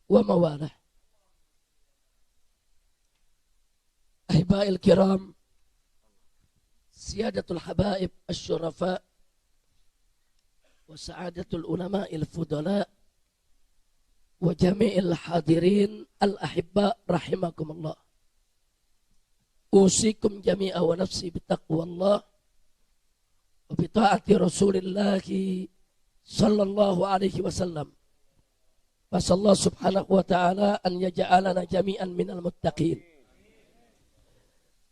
ومواله. أحبائي الكرام، سيادة الحبائب الشرفاء وسعادة العلماء الفضلاء وجميع الحاضرين الأحباء رحمكم الله، أوصيكم جميعا ونفسي بتقوى الله وبطاعة رسول الله صلى الله عليه وسلم. فصلى الله سبحانه وتعالى أن يجعلنا جميعا من المتقين.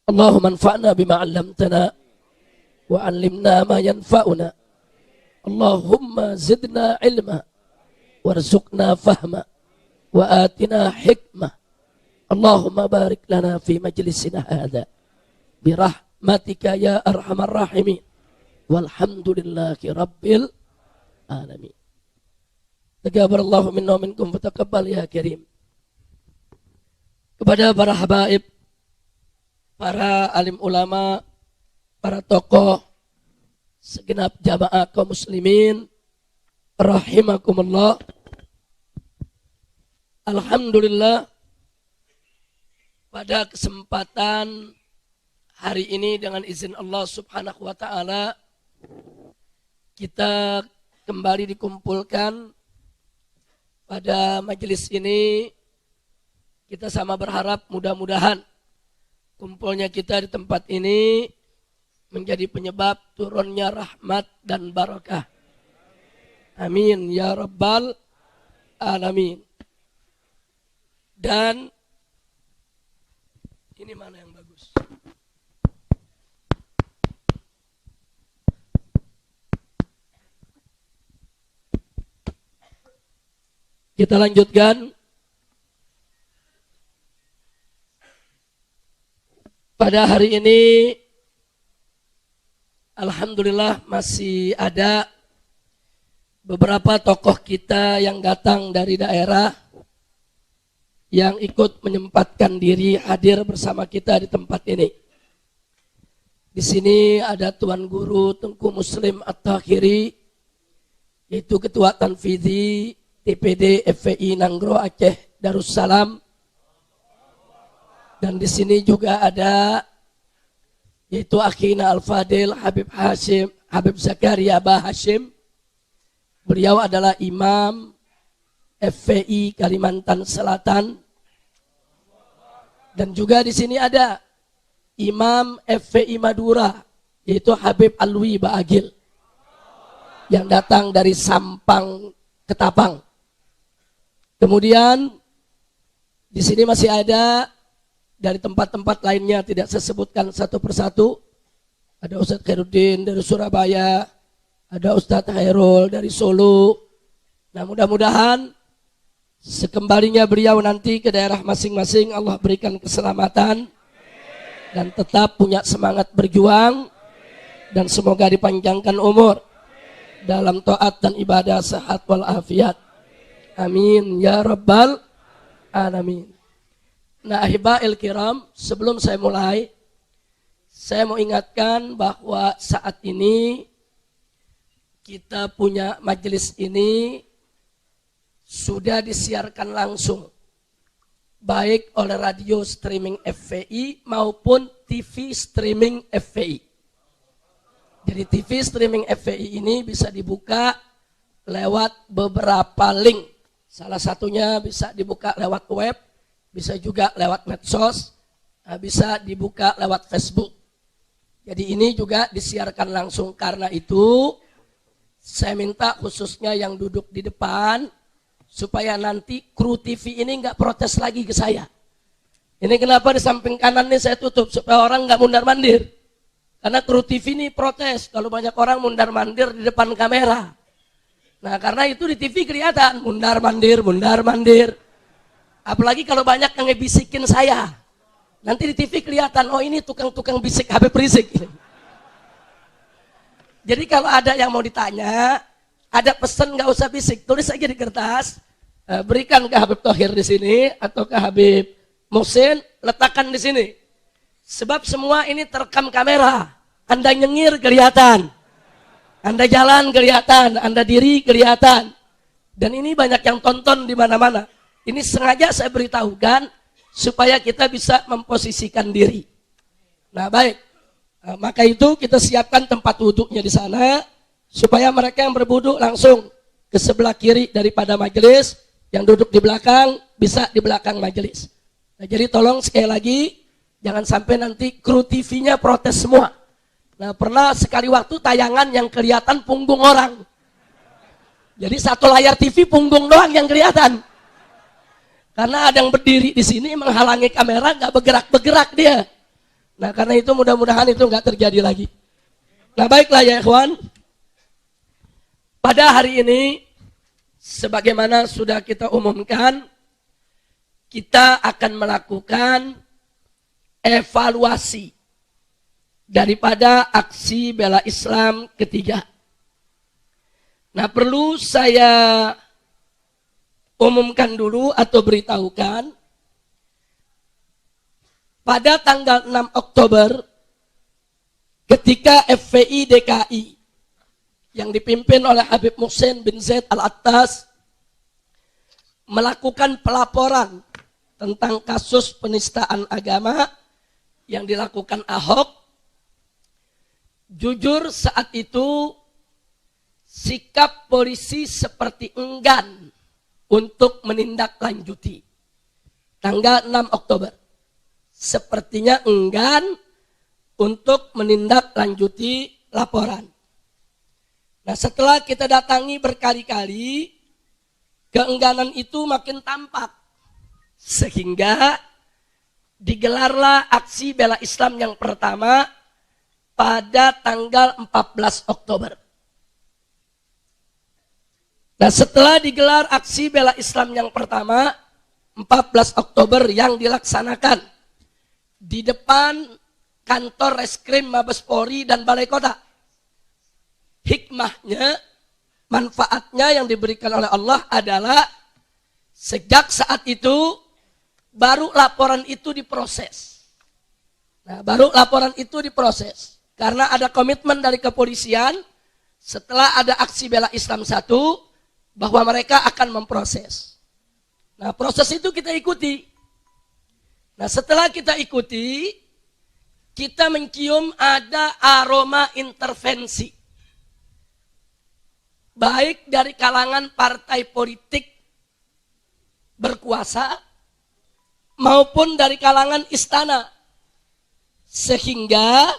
اللهم انفعنا بما علمتنا وعلمنا ما ينفعنا. اللهم زدنا علما وارزقنا فهما وآتنا حكمة. اللهم بارك لنا في مجلسنا هذا برحمتك يا أرحم الراحمين، والحمد لله رب العالمين. Taqabbalallahu minna wa minkum wa taqabbal ya karim. Kepada para habaib, para alim ulama, para tokoh, segenap jamaah kaum muslimin rahimakumullah. Alhamdulillah, pada kesempatan hari ini dengan izin Allah Subhanahu wa taala kita kembali dikumpulkan pada majelis ini. Kita sama berharap mudah-mudahan kumpulnya kita di tempat ini menjadi penyebab turunnya rahmat dan barakah. Amin ya rabbal alamin. Dan ini mana yang bagus? Kita lanjutkan. Pada hari ini alhamdulillah masih ada beberapa tokoh kita yang datang dari daerah yang ikut menyempatkan diri hadir bersama kita di tempat ini. Di sini ada Tuan Guru Tengku Muslim At-Tahiri, yaitu Ketua Tanfidhi TPD FPI Nanggro Aceh Darussalam. Dan di sini juga ada yaitu Akhina Al-Fadil Habib Zakaria Bah Hashim. Beliau adalah Imam FPI Kalimantan Selatan. Dan juga di sini ada Imam FPI Madura, yaitu Habib Alwi Baagil, yang datang dari Sampang Ketapang. Kemudian di sini masih ada dari tempat-tempat lainnya, tidak saya sebutkan satu persatu. Ada Ustadz Khairuddin dari Surabaya, ada Ustadz Hairul dari Solo. Nah, mudah-mudahan sekembalinya beliau nanti ke daerah masing-masing, Allah berikan keselamatan dan tetap punya semangat berjuang, dan semoga dipanjangkan umur dalam taat dan ibadah, sehat walafiat. Amin ya rabbal alamin. Nah, ahiba'il kiram, sebelum saya mulai, saya mau ingatkan bahwa saat ini kita punya majelis ini sudah disiarkan langsung, baik oleh radio streaming FPI maupun TV streaming FPI. Jadi TV streaming FPI ini bisa dibuka lewat beberapa link. Salah satunya bisa dibuka lewat web, bisa juga lewat medsos, bisa dibuka lewat Facebook. Jadi ini juga disiarkan langsung. Karena itu saya minta khususnya yang duduk di depan, supaya nanti kru TV ini nggak protes lagi ke saya. Ini kenapa di samping kanan ini saya tutup, supaya orang nggak mundar-mandir. Karena kru TV ini protes kalau banyak orang mundar-mandir di depan kamera. Nah, karena itu di TV kelihatan mundar-mandir, mundar-mandir. Apalagi kalau banyak yang ngebisikin saya. Nanti di TV kelihatan, oh ini tukang-tukang bisik Habib Rizik. Jadi kalau ada yang mau ditanya, ada pesan nggak usah bisik, tulis aja di kertas, berikan ke Habib Thohir di sini atau ke Habib Muhsin, letakkan di sini. Sebab semua ini terekam kamera. Anda nyengir kelihatan, Anda jalan kelihatan, Anda diri kelihatan. Dan ini banyak yang tonton di mana-mana. Ini sengaja saya beritahukan supaya kita bisa memposisikan diri. Nah baik, maka itu kita siapkan tempat wudhunya di sana supaya mereka yang berwudhu langsung ke sebelah kiri daripada majelis, yang duduk di belakang bisa di belakang majelis. Nah jadi tolong sekali lagi jangan sampai nanti kru TV-nya protes semua. Nah pernah sekali waktu tayangan yang kelihatan punggung orang. Jadi satu layar TV punggung doang yang kelihatan. Karena ada yang berdiri di sini menghalangi kamera, nggak bergerak-bergerak dia. Nah karena itu mudah-mudahan itu nggak terjadi lagi. Nah baiklah ya ikhwan. Pada hari ini, sebagaimana sudah kita umumkan, kita akan melakukan evaluasi daripada aksi bela Islam ketiga. Nah perlu saya umumkan dulu atau beritahukan, pada tanggal 6 Oktober ketika FPI DKI yang dipimpin oleh Habib Muhsin bin Zaid Al-Attas melakukan pelaporan tentang kasus penistaan agama yang dilakukan Ahok, jujur saat itu sikap polisi seperti enggan untuk menindaklanjuti. Tanggal 6 Oktober sepertinya enggan untuk menindaklanjuti laporan. Nah setelah kita datangi berkali-kali, keengganan itu makin tampak. Sehingga digelarlah aksi bela Islam yang pertama pada tanggal 14 Oktober. Nah setelah digelar aksi bela Islam yang pertama, 14 Oktober yang dilaksanakan di depan kantor Reskrim Mabes Polri dan Balai Kota. Hikmahnya, manfaatnya yang diberikan oleh Allah adalah sejak saat itu baru laporan itu diproses. Nah, baru laporan itu diproses. Karena ada komitmen dari kepolisian setelah ada aksi bela Islam 1 bahwa mereka akan memproses. Nah, proses itu kita ikuti. Nah, setelah kita ikuti, kita mencium ada aroma intervensi. Baik dari kalangan partai politik berkuasa maupun dari kalangan istana. Sehingga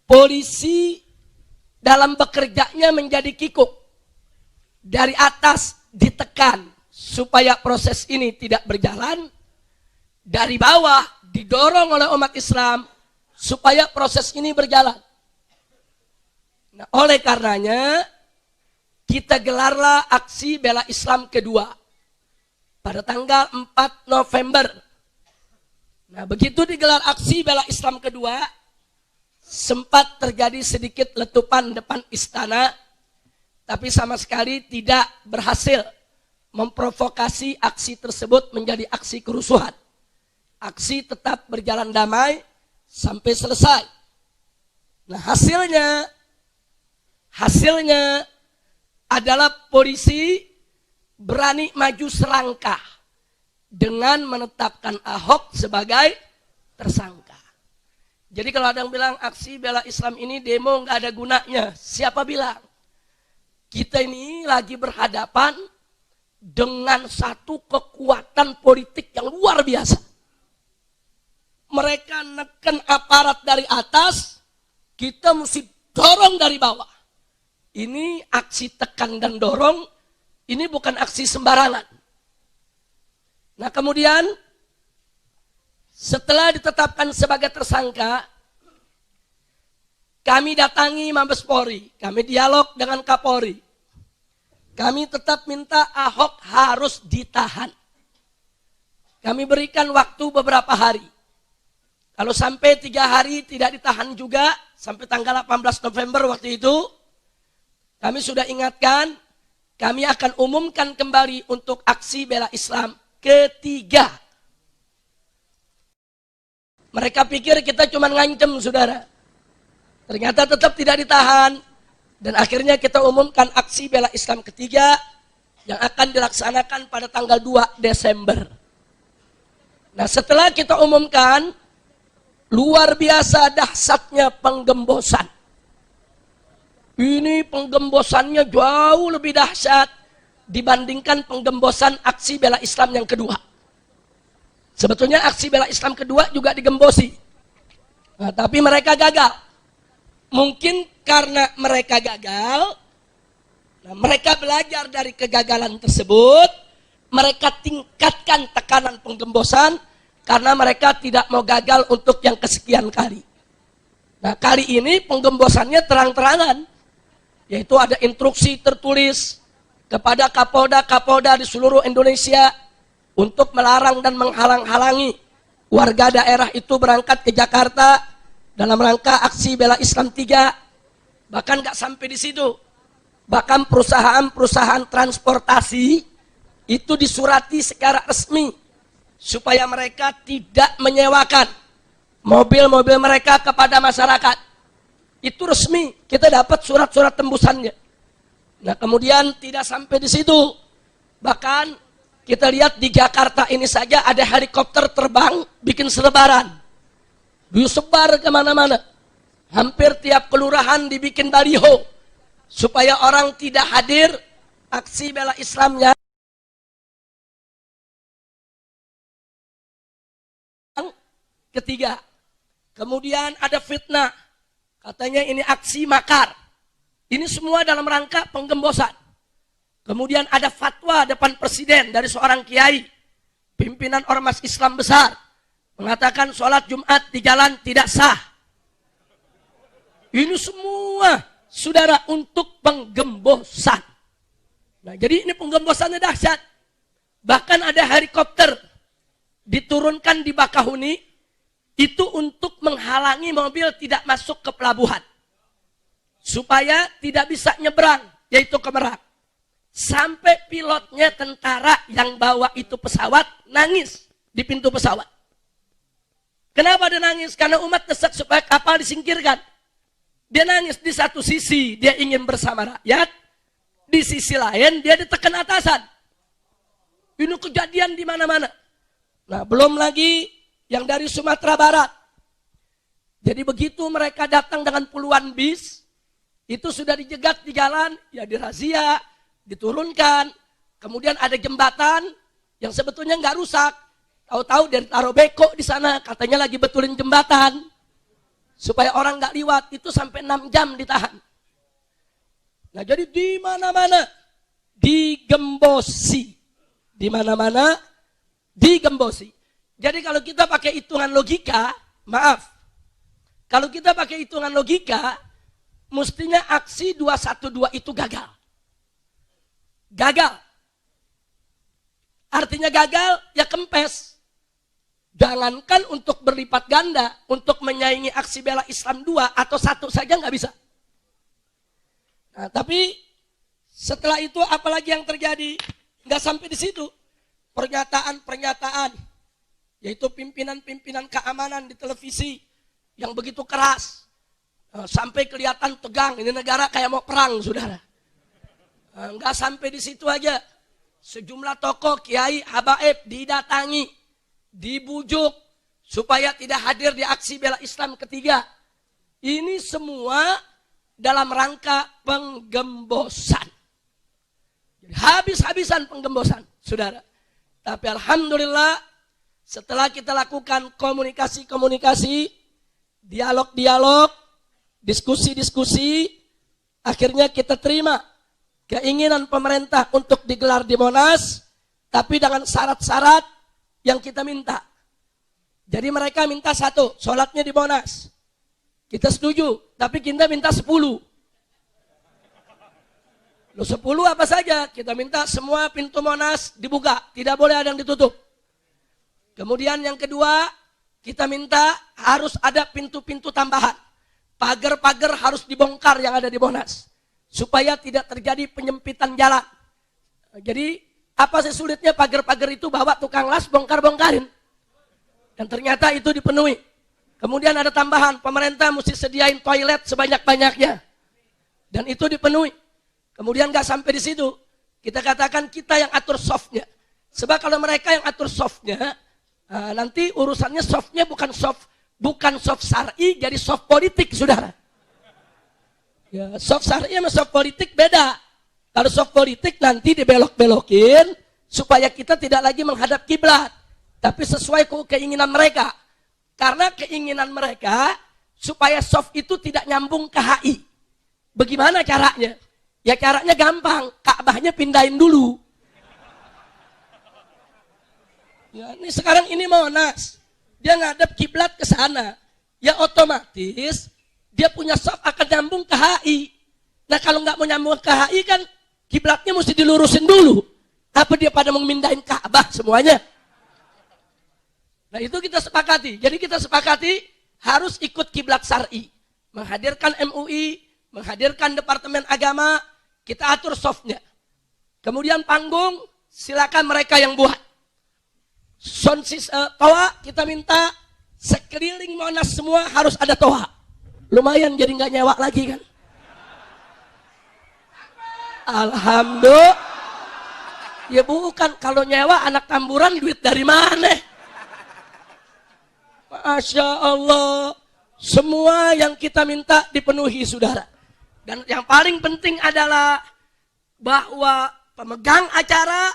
polisi dalam bekerjanya menjadi kikuk. Dari atas ditekan supaya proses ini tidak berjalan. Dari bawah didorong oleh umat Islam supaya proses ini berjalan. Nah, oleh karenanya kita gelarlah aksi bela Islam kedua pada tanggal 4 November. Nah, begitu digelar aksi bela Islam kedua, sempat terjadi sedikit letupan depan istana, tapi sama sekali tidak berhasil memprovokasi aksi tersebut menjadi aksi kerusuhan. Aksi tetap berjalan damai sampai selesai. Nah, hasilnya adalah polisi berani maju serangkah dengan menetapkan Ahok sebagai tersangka. Jadi kalau ada yang bilang aksi bela Islam ini demo nggak ada gunanya, siapa bilang? Kita ini lagi berhadapan dengan satu kekuatan politik yang luar biasa. Mereka neken aparat dari atas, kita mesti dorong dari bawah. Ini aksi tekan dan dorong, ini bukan aksi sembarangan. Nah kemudian, setelah ditetapkan sebagai tersangka, kami datangi Mabes Polri, kami dialog dengan Kapolri. Kami tetap minta Ahok harus ditahan. Kami berikan waktu beberapa hari. Kalau sampai 3 hari tidak ditahan juga, sampai tanggal 18 November waktu itu, kami sudah ingatkan, kami akan umumkan kembali untuk aksi bela Islam ketiga. Mereka pikir kita cuma ngancem, saudara. Ternyata tetap tidak ditahan. Dan akhirnya kita umumkan aksi bela Islam ketiga yang akan dilaksanakan pada tanggal 2 Desember. Nah, setelah kita umumkan, luar biasa dahsyatnya penggembosan. Ini penggembosannya jauh lebih dahsyat dibandingkan penggembosan aksi bela Islam yang kedua. Sebetulnya aksi bela Islam kedua juga digembosi. Nah, tapi mereka gagal. Mungkin karena mereka gagal, nah, mereka belajar dari kegagalan tersebut, mereka tingkatkan tekanan penggembosan karena mereka tidak mau gagal untuk yang kesekian kali. Nah, kali ini penggembosannya terang-terangan, yaitu ada instruksi tertulis kepada Kapolda di seluruh Indonesia untuk melarang dan menghalang-halangi warga daerah itu berangkat ke Jakarta dalam rangka aksi bela Islam 3. Bahkan gak sampai di situ. Bahkan perusahaan-perusahaan transportasi itu disurati secara resmi supaya mereka tidak menyewakan mobil-mobil mereka kepada masyarakat. Itu resmi, kita dapat surat-surat tembusannya. Nah, kemudian tidak sampai di situ. Bahkan kita lihat di Jakarta ini saja ada helikopter terbang bikin selebaran. Disebar kemana-mana. Hampir tiap kelurahan dibikin baliho supaya orang tidak hadir aksi bela Islamnya. Ketiga, kemudian ada fitnah. Katanya ini aksi makar. Ini semua dalam rangka penggembosan. Kemudian ada fatwa depan presiden dari seorang kiai, pimpinan ormas Islam besar, mengatakan sholat Jumat di jalan tidak sah. Ini semua, saudara, untuk penggembosan. Nah, jadi ini penggembosannya dahsyat. Bahkan ada helikopter diturunkan di Bakahuni, itu untuk menghalangi mobil tidak masuk ke pelabuhan. Supaya tidak bisa nyebrang, yaitu ke Merak. Sampai pilotnya tentara yang bawa itu pesawat nangis di pintu pesawat. Kenapa dia nangis? Karena umat desak supaya kapal disingkirkan. Dia nangis di satu sisi, dia ingin bersama rakyat. Di sisi lain, dia ditekan atasan. Ini kejadian di mana-mana. Nah, belum lagi yang dari Sumatera Barat. Jadi begitu mereka datang dengan puluhan bis, itu sudah dijegat di jalan, ya dirazia, diturunkan, kemudian ada jembatan yang sebetulnya nggak rusak, tahu-tahu dia taruh beko di sana, katanya lagi betulin jembatan supaya orang nggak liwat, itu sampai 6 jam ditahan. Nah, jadi di mana-mana digembosi, di mana-mana digembosi. Jadi kalau kita pakai hitungan logika, kalau kita pakai hitungan logika, mestinya aksi 212 itu gagal. Gagal. Artinya gagal, ya kempes. Jangankan untuk berlipat ganda, untuk menyaingi aksi bela Islam 2 atau 1 saja nggak bisa. Nah, tapi setelah itu apalagi yang terjadi? Nggak sampai di situ. Pernyataan-pernyataan, yaitu pimpinan-pimpinan keamanan di televisi yang begitu keras. Sampai kelihatan tegang, ini negara kayak mau perang, saudara. Enggak sampai di situ aja. Sejumlah tokoh, kiai, habaib didatangi, dibujuk supaya tidak hadir di aksi bela Islam ketiga. Ini semua dalam rangka penggembosan. Jadi habis-habisan penggembosan, saudara. Tapi alhamdulillah setelah kita lakukan komunikasi-komunikasi, dialog-dialog, diskusi-diskusi, akhirnya kita terima keinginan pemerintah untuk digelar di Monas, tapi dengan syarat-syarat yang kita minta. Jadi mereka minta 1, sholatnya di Monas. Kita setuju, tapi kita minta 10. Loh 10 apa saja? Kita minta semua pintu Monas dibuka, tidak boleh ada yang ditutup. Kemudian yang kedua, kita minta harus ada pintu-pintu tambahan. Pagar-pagar harus dibongkar yang ada di Monas. Supaya tidak terjadi penyempitan jalan. Jadi apa sih sulitnya pagar-pagar itu bawa tukang las bongkar-bongkarin. Dan ternyata itu dipenuhi. Kemudian ada tambahan, pemerintah mesti sediain toilet sebanyak-banyaknya. Dan itu dipenuhi. Kemudian gak sampai di situ. Kita katakan kita yang atur softnya. Sebab kalau mereka yang atur softnya, nanti urusannya softnya bukan soft syar'i, jadi soft politik, saudara. Ya, soft syar'i sama soft politik beda. Kalau soft politik nanti dibelok-belokin supaya kita tidak lagi menghadap kiblat, tapi sesuai keinginan mereka. Karena keinginan mereka supaya soft itu tidak nyambung ke HI. Bagaimana caranya? Ya caranya gampang, Ka'bahnya pindahin dulu. Ya, ini sekarang ini Monas, dia ngadep kiblat ke sana, ya otomatis dia punya soft akan nyambung ke HI. Nah kalau nggak mau nyambung ke HI kan kiblatnya mesti dilurusin dulu. Apa dia pada mau mindahin Ka'bah semuanya? Nah itu kita sepakati. Jadi kita sepakati harus ikut kiblat syar'i, menghadirkan MUI, menghadirkan Departemen Agama. Kita atur softnya. Kemudian panggung, silakan mereka yang buat. Toa, kita minta sekeliling Monas semua harus ada toa. Lumayan jadi nggak nyewa lagi kan. Alhamdulillah. Ya bukan, kalau nyewa anak tamburan duit dari mana? Masya Allah. Semua yang kita minta dipenuhi, saudara. Dan yang paling penting adalah bahwa pemegang acara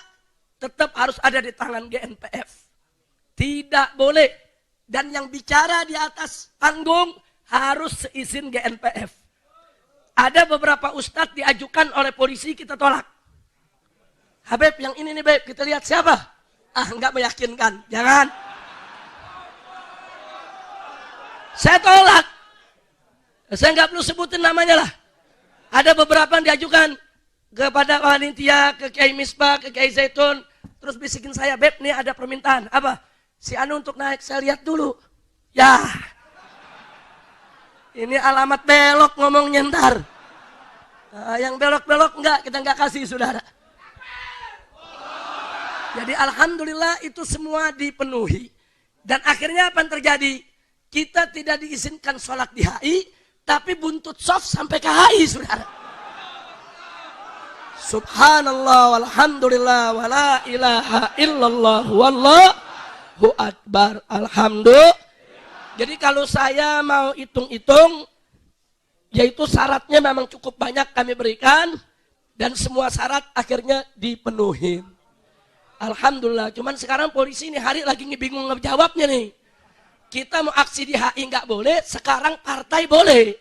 tetap harus ada di tangan GNPF. Tidak boleh. Dan yang bicara di atas panggung harus seizin GNPF. Ada beberapa ustadz diajukan oleh polisi, kita tolak. Habib yang ini nih Beb, kita lihat siapa? Enggak meyakinkan, jangan. Saya tolak. Saya nggak perlu sebutin namanya lah. Ada beberapa yang diajukan kepada panitia, ke Kiai Misbah, ke Kiai Zaitun. Terus bisikin saya, Beb nih ada permintaan. Apa? Si Anu untuk naik, saya lihat dulu. Ya, ini alamat belok ngomongnya ntar. Yang belok-belok kita nggak kasih, saudara. Jadi alhamdulillah itu semua dipenuhi. Dan akhirnya apa yang terjadi? Kita tidak diizinkan sholat di HI, tapi buntut soft sampai ke HI, saudara. Subhanallah, walhamdulillah, wala ilaha illallah, wallahu akbar, alhamdulillah. Jadi kalau saya mau hitung-hitung, yaitu syaratnya memang cukup banyak kami berikan, dan semua syarat akhirnya dipenuhi. Alhamdulillah, cuman sekarang polisi ini hari lagi bingung ngejawabnya nih. Kita mau aksi di HI nggak boleh, sekarang partai boleh.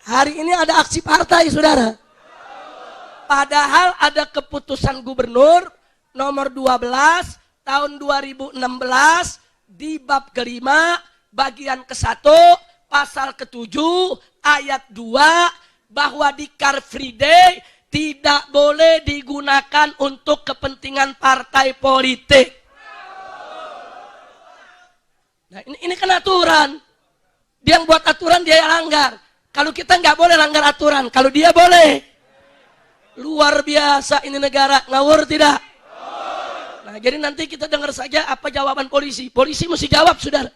Hari ini ada aksi partai, saudara. Padahal ada keputusan gubernur nomor 12 tahun 2016 di bab kelima, bagian ke-1, pasal ke-7, ayat 2, bahwa di Car Free Day tidak boleh digunakan untuk kepentingan partai politik. Nah ini kan aturan. Dia yang buat aturan, dia yang langgar. Kalau kita nggak boleh langgar aturan, kalau dia boleh. Luar biasa ini negara, ngawur tidak? Nah jadi nanti kita dengar saja apa jawaban polisi. Polisi mesti jawab, saudara.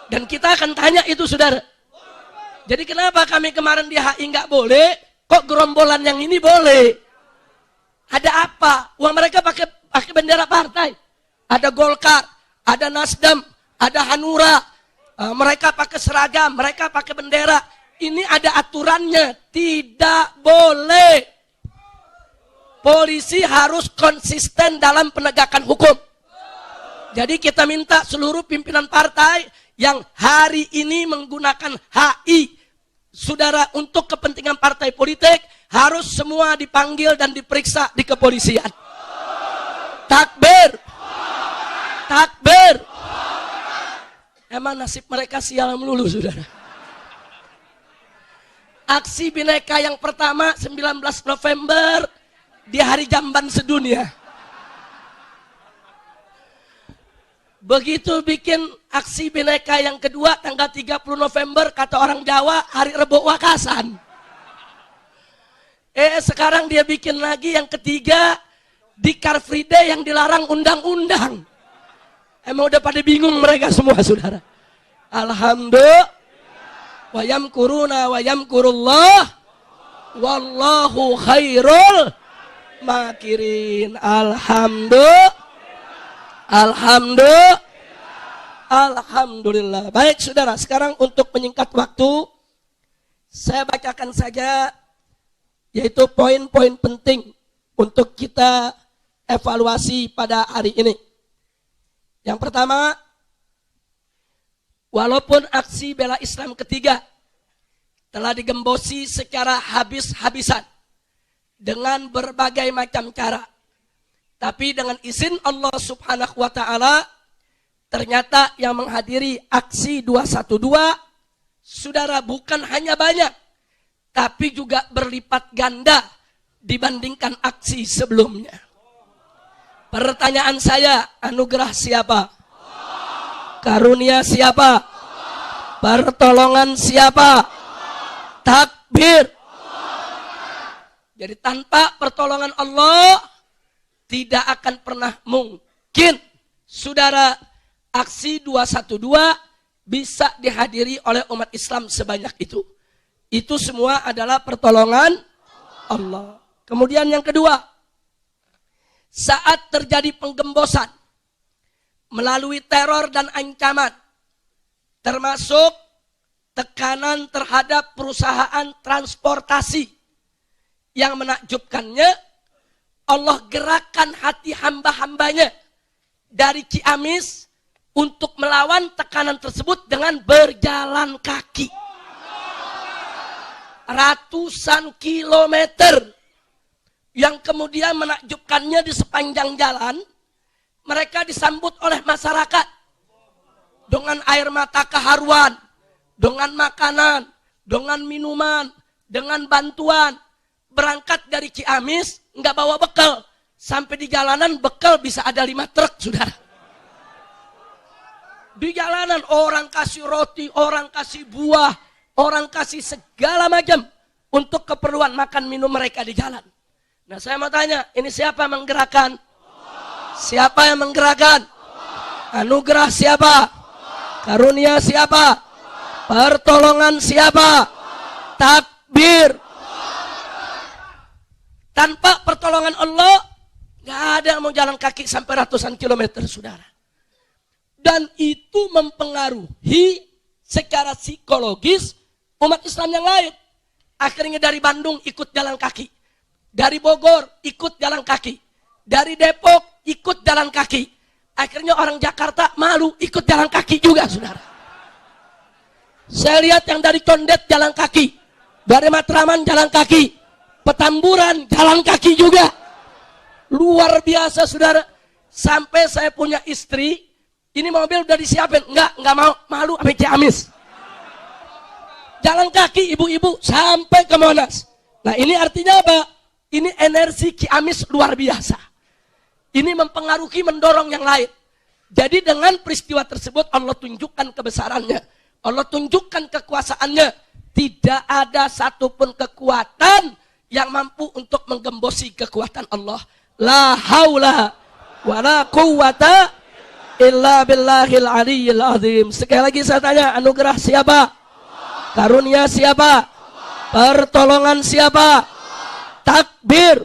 Dan kita akan tanya itu, saudara. Jadi kenapa kami kemarin di HI nggak boleh, kok gerombolan yang ini boleh? Ada apa? Uang mereka pakai bendera partai. Ada Golkar, ada Nasdem, ada Hanura, mereka pakai seragam, mereka pakai bendera. Ini ada aturannya, tidak boleh. Polisi harus konsisten dalam penegakan hukum. Jadi kita minta seluruh pimpinan partai yang hari ini menggunakan HI, saudara, untuk kepentingan partai politik, harus semua dipanggil dan diperiksa di kepolisian. Takbir! Takbir! Emang nasib mereka sial melulu, saudara. Aksi Bhinneka yang pertama 19 November di hari jamban sedunia. Begitu bikin aksi Bhinneka yang kedua tanggal 30 November, kata orang Jawa, hari Rebo Wakasan. Sekarang dia bikin lagi yang ketiga di Car Free Day yang dilarang undang-undang. Emang udah pada bingung mereka semua, saudara. Alhamdulillah. Wa yamkuruna wa yamkurullah Wallahu khairul makirin. Alhamdulillah. Baik saudara, sekarang untuk menyingkat waktu, saya bacakan saja yaitu poin-poin penting untuk kita evaluasi pada hari ini. Yang pertama, walaupun aksi bela Islam ketiga telah digembosi secara habis-habisan dengan berbagai macam cara, tapi dengan izin Allah Subhanahu wa Ta'ala, ternyata yang menghadiri aksi 212, saudara, bukan hanya banyak, tapi juga berlipat ganda dibandingkan aksi sebelumnya. Pertanyaan saya, anugerah siapa? Karunia siapa? Pertolongan siapa? Takbir. Jadi tanpa pertolongan Allah tidak akan pernah mungkin saudara aksi 212 bisa dihadiri oleh umat Islam sebanyak itu. Itu semua adalah pertolongan Allah. Kemudian yang kedua, saat terjadi penggembosan melalui teror dan ancaman, termasuk tekanan terhadap perusahaan transportasi, yang menakjubkannya, Allah gerakkan hati hamba-hambanya dari Ciamis untuk melawan tekanan tersebut dengan berjalan kaki. Ratusan kilometer, yang kemudian menakjubkannya di sepanjang jalan, mereka disambut oleh masyarakat dengan air mata keharuan, dengan makanan, dengan minuman, dengan bantuan. Berangkat dari Ciamis, nggak bawa bekal. Sampai di jalanan bekal bisa ada 5 truk, saudara. Di jalanan orang kasih roti, orang kasih buah, orang kasih segala macam untuk keperluan makan minum mereka di jalan. Nah, saya mau tanya, ini siapa yang menggerakkan? Siapa yang menggerakkan? Anugerah siapa? Karunia siapa? Pertolongan siapa? Takbir. Tanpa pertolongan Allah, gak ada yang mau jalan kaki sampai ratusan kilometer, saudara. Dan itu mempengaruhi secara psikologis umat Islam yang lain. Akhirnya dari Bandung ikut jalan kaki, dari Bogor ikut jalan kaki, dari Depok ikut jalan kaki. Akhirnya orang Jakarta malu ikut jalan kaki juga, saudara. Saya lihat yang dari Condet jalan kaki, dari Matraman jalan kaki, Petamburan jalan kaki juga. Luar biasa, saudara. Sampai saya punya istri, ini mobil udah disiapin, enggak mau, malu sampai Ciamis. Jalan kaki ibu-ibu sampai ke Monas. Nah, ini artinya apa? Ini energi Ciamis luar biasa. Ini mempengaruhi, mendorong yang lain. Jadi dengan peristiwa tersebut Allah tunjukkan kebesarannya. Allah tunjukkan kekuasaannya. Tidak ada satupun kekuatan yang mampu untuk menggembosi kekuatan Allah. La haula wa la quwwata illa billahil aliyyil azim. Sekali lagi saya tanya, anugerah siapa? Karunia siapa? Pertolongan siapa? Takbir.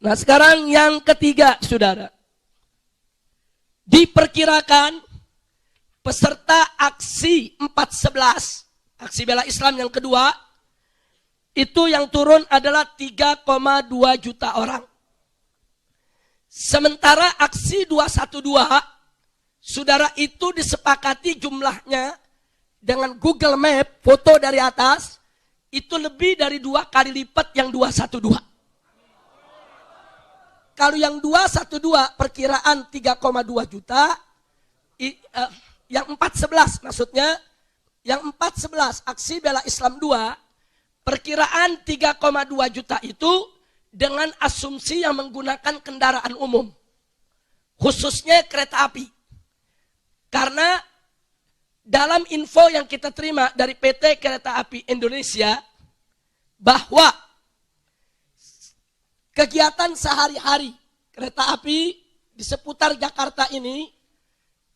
Nah, sekarang yang ketiga, saudara. Diperkirakan peserta aksi 411, aksi bela Islam yang kedua, itu yang turun adalah 3,2 juta orang. Sementara aksi 212, saudara, itu disepakati jumlahnya dengan Google Map, foto dari atas, itu lebih dari 2 kali lipat yang 212. Kalau yang 212 perkiraan 3,2 juta, yang 411 maksudnya, yang 411 aksi bela Islam 2, perkiraan 3,2 juta itu dengan asumsi yang menggunakan kendaraan umum, khususnya kereta api. Karena dalam info yang kita terima dari PT Kereta Api Indonesia, bahwa kegiatan sehari-hari kereta api di seputar Jakarta ini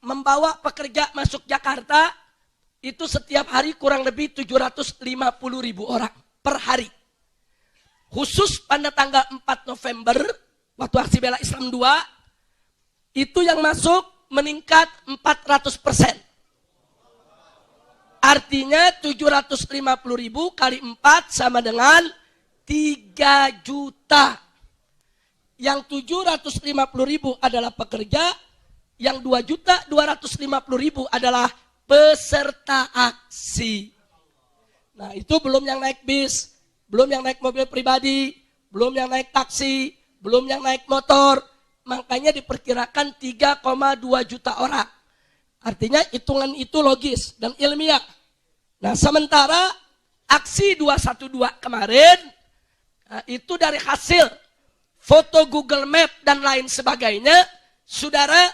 membawa pekerja masuk Jakarta itu setiap hari kurang lebih 750.000 orang. per hari. Khusus pada tanggal 4 November, waktu aksi bela Islam 2, itu yang masuk meningkat 400%. Artinya 750.000 kali 4 sama dengan 3 juta. Yang 750.000 adalah pekerja, yang 2.250.000 adalah peserta aksi. Nah, itu belum yang naik bis, belum yang naik mobil pribadi, belum yang naik taksi, belum yang naik motor. Makanya diperkirakan 3,2 juta orang. Artinya hitungan itu logis dan ilmiah. Nah, sementara aksi 212 kemarin, itu dari hasil foto Google Map dan lain sebagainya, saudara,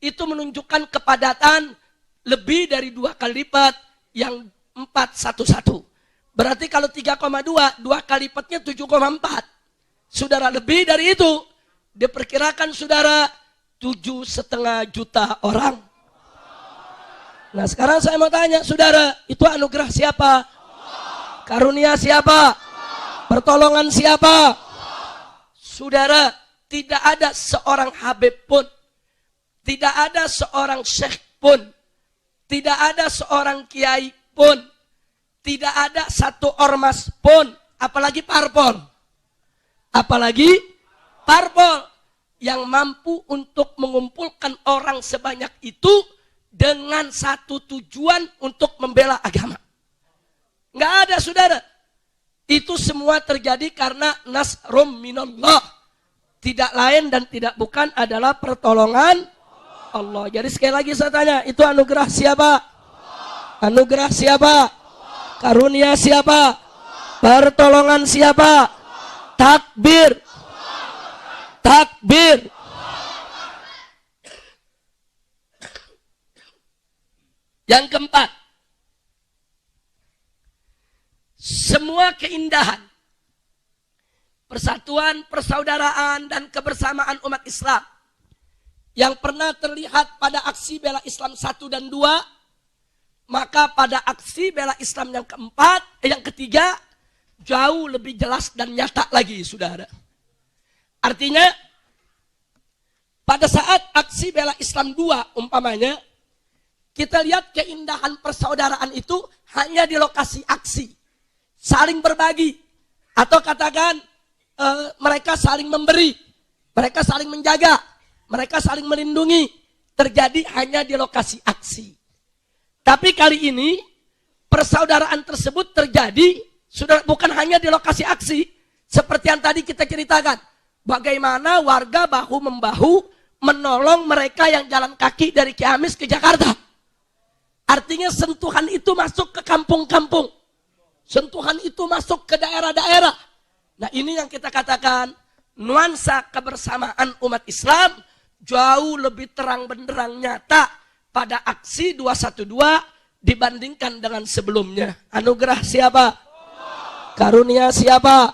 itu menunjukkan kepadatan lebih dari 2 kali lipat yang 411. Berarti kalau 3,2, 2 kali lipatnya 7,4. Saudara, lebih dari itu, diperkirakan saudara 7,5 juta orang. Nah, sekarang saya mau tanya, saudara, itu anugerah siapa? Karunia siapa? Pertolongan siapa? Saudara, tidak ada seorang habib pun, tidak ada seorang syekh pun, tidak ada seorang kiai pun, tidak ada satu ormas pun, apalagi parpol. Apalagi parpol yang mampu untuk mengumpulkan orang sebanyak itu dengan satu tujuan untuk membela agama. Nggak ada, saudara. Itu semua terjadi karena nasrum minallah. Tidak lain dan tidak bukan adalah pertolongan Allah. Jadi sekali lagi saya tanya, itu anugerah siapa? Anugerah siapa? Karunia siapa? Pertolongan siapa? Takbir. Takbir. Yang keempat, semua keindahan, persatuan, persaudaraan, dan kebersamaan umat Islam yang pernah terlihat pada aksi bela Islam 1 dan 2, maka pada aksi bela Islam yang ketiga, jauh lebih jelas dan nyata lagi, saudara. Artinya, pada saat aksi bela Islam 2 umpamanya, kita lihat keindahan persaudaraan itu hanya di lokasi aksi. Saling berbagi. Atau katakan mereka saling memberi. Mereka saling menjaga. Mereka saling melindungi. Terjadi hanya di lokasi aksi. Tapi kali ini persaudaraan tersebut terjadi bukan hanya di lokasi aksi. Seperti yang tadi kita ceritakan. Bagaimana warga bahu-membahu menolong mereka yang jalan kaki dari Ciamis ke Jakarta. Artinya sentuhan itu masuk ke kampung-kampung. Sentuhan itu masuk ke daerah-daerah. Nah, ini yang kita katakan nuansa kebersamaan umat Islam jauh lebih terang benderang nyata pada aksi 212 dibandingkan dengan sebelumnya. Anugerah siapa? Karunia siapa?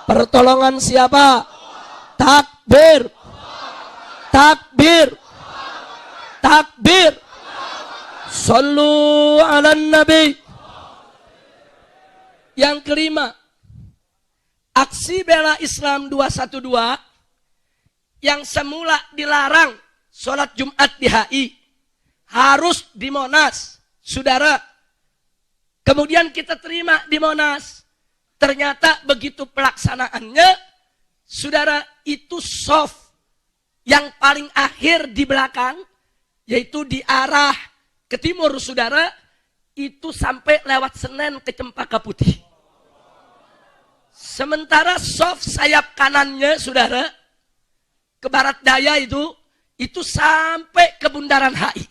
Pertolongan siapa? Takbir. Takbir. Takbir. Sallu ala Nabi. Yang kelima, aksi bela Islam 212 yang semula dilarang sholat Jumat di HI harus di Monas, saudara. Kemudian kita terima di Monas. Ternyata begitu pelaksanaannya, saudara, itu soft yang paling akhir di belakang, yaitu di arah ke timur, saudara, itu sampai lewat Senen ke Cempaka Putih. Sementara soft sayap kanannya, saudara, ke barat daya itu sampai ke Bundaran HI.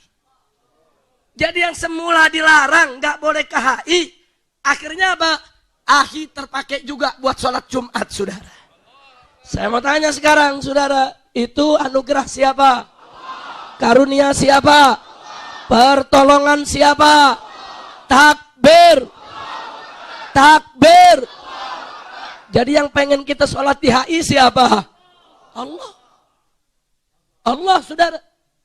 Jadi yang semula dilarang nggak boleh ke HI, akhirnya apa? HI terpakai juga buat sholat Jumat, saudara. Saya mau tanya sekarang, saudara, itu anugerah siapa? Karunia siapa? Pertolongan siapa? Takbir. Takbir. Jadi yang pengen kita sholat di HI siapa? Allah. Allah, saudara.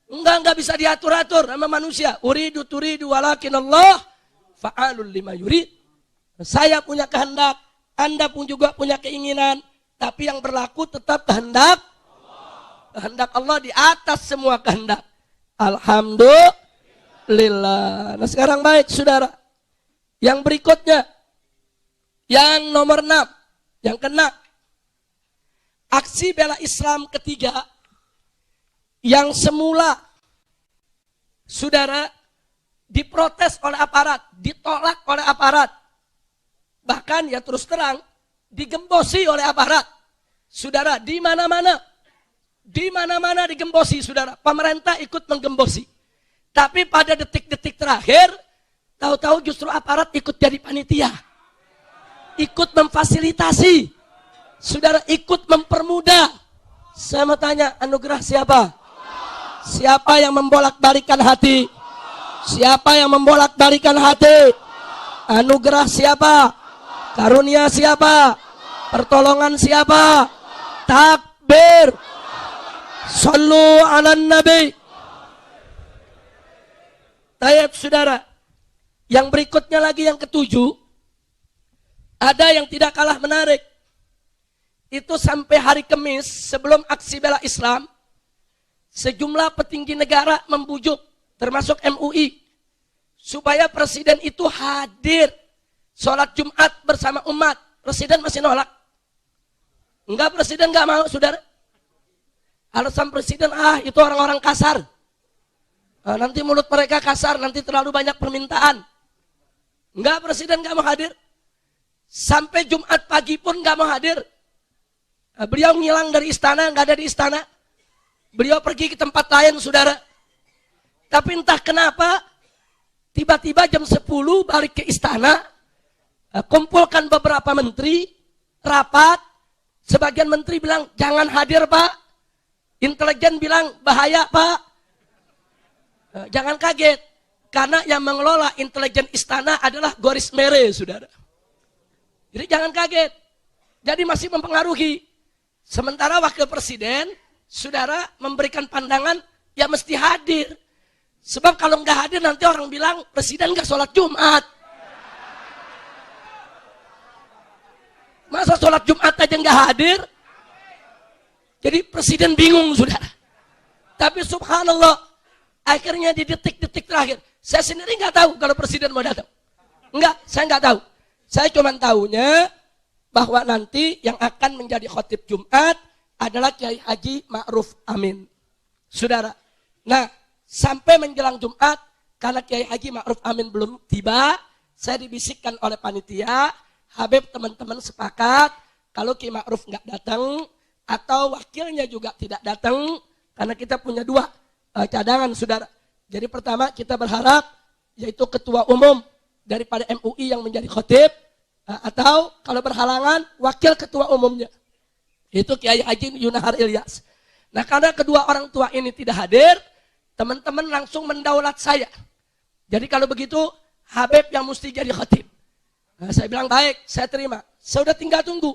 Enggak bisa diatur-atur sama manusia. Turidu walakin Allah fa'alul lima yurid. Saya punya kehendak, Anda pun juga punya keinginan, tapi yang berlaku tetap kehendak Allah di atas semua kehendak. Alhamdulillah. Nah sekarang baik saudara, yang berikutnya, yang nomor 6, yang kena, aksi bela Islam ketiga, yang semula saudara diprotes oleh aparat, ditolak oleh aparat, bahkan ya terus terang digembosi oleh aparat. Saudara, di mana-mana digembosi saudara. Pemerintah ikut menggembosi. Tapi pada detik-detik terakhir, tahu-tahu justru aparat ikut jadi panitia. Ikut memfasilitasi. Saudara, ikut mempermudah. Saya mau tanya, anugerah siapa? Siapa yang membolak-balikan hati? Siapa yang membolak-balikan hati? Anugerah siapa? Karunia siapa? Pertolongan siapa? Takbir. Sallu ala nabi. Tayyib saudara. Yang berikutnya lagi yang ketujuh. Ada yang tidak kalah menarik. Itu sampai hari Kamis sebelum aksi bela Islam. Sejumlah petinggi negara membujuk, termasuk MUI, supaya presiden itu hadir sholat Jumat bersama umat. Presiden masih nolak. Enggak, presiden enggak mau saudara. Alasan presiden, itu orang-orang kasar. Nanti mulut mereka kasar, nanti terlalu banyak permintaan. Enggak, presiden enggak mau hadir. Sampai Jumat pagi pun enggak mau hadir. Beliau ngilang dari istana, enggak ada di istana. Beliau pergi ke tempat lain, saudara. Tapi entah kenapa, tiba-tiba jam 10 balik ke istana, kumpulkan beberapa menteri, rapat. Sebagian menteri bilang, jangan hadir Pak. Intelijen bilang, bahaya Pak. Jangan kaget. Karena yang mengelola intelijen istana adalah Goris Mere, saudara. Jadi jangan kaget. Jadi masih mempengaruhi. Sementara wakil presiden, saudara, memberikan pandangan, ya mesti hadir. Sebab kalau nggak hadir nanti orang bilang, presiden nggak sholat Jumat. Masa sholat Jumat aja nggak hadir? Jadi presiden bingung, saudara. Tapi subhanallah, akhirnya di detik-detik terakhir, saya sendiri nggak tahu kalau presiden mau datang. Enggak, saya nggak tahu. Saya cuma tahunya bahwa nanti yang akan menjadi khotib Jumat adalah Kiai Haji Ma'ruf Amin. Saudara, nah sampai menjelang Jumat, karena Kiai Haji Ma'ruf Amin belum tiba, saya dibisikkan oleh panitia, Habib teman-teman sepakat, kalau Kiai Ma'ruf nggak datang, atau wakilnya juga tidak datang, karena kita punya dua cadangan, saudara. Jadi pertama kita berharap, yaitu ketua umum daripada MUI yang menjadi khotib, atau kalau berhalangan, wakil ketua umumnya. Itu Kiai Haji Yunahar Ilyas. Nah karena kedua orang tua ini tidak hadir, teman-teman langsung mendaulat saya. Jadi kalau begitu, Habib yang mesti jadi khatib. Nah, saya bilang baik, saya terima. Saya sudah tinggal tunggu.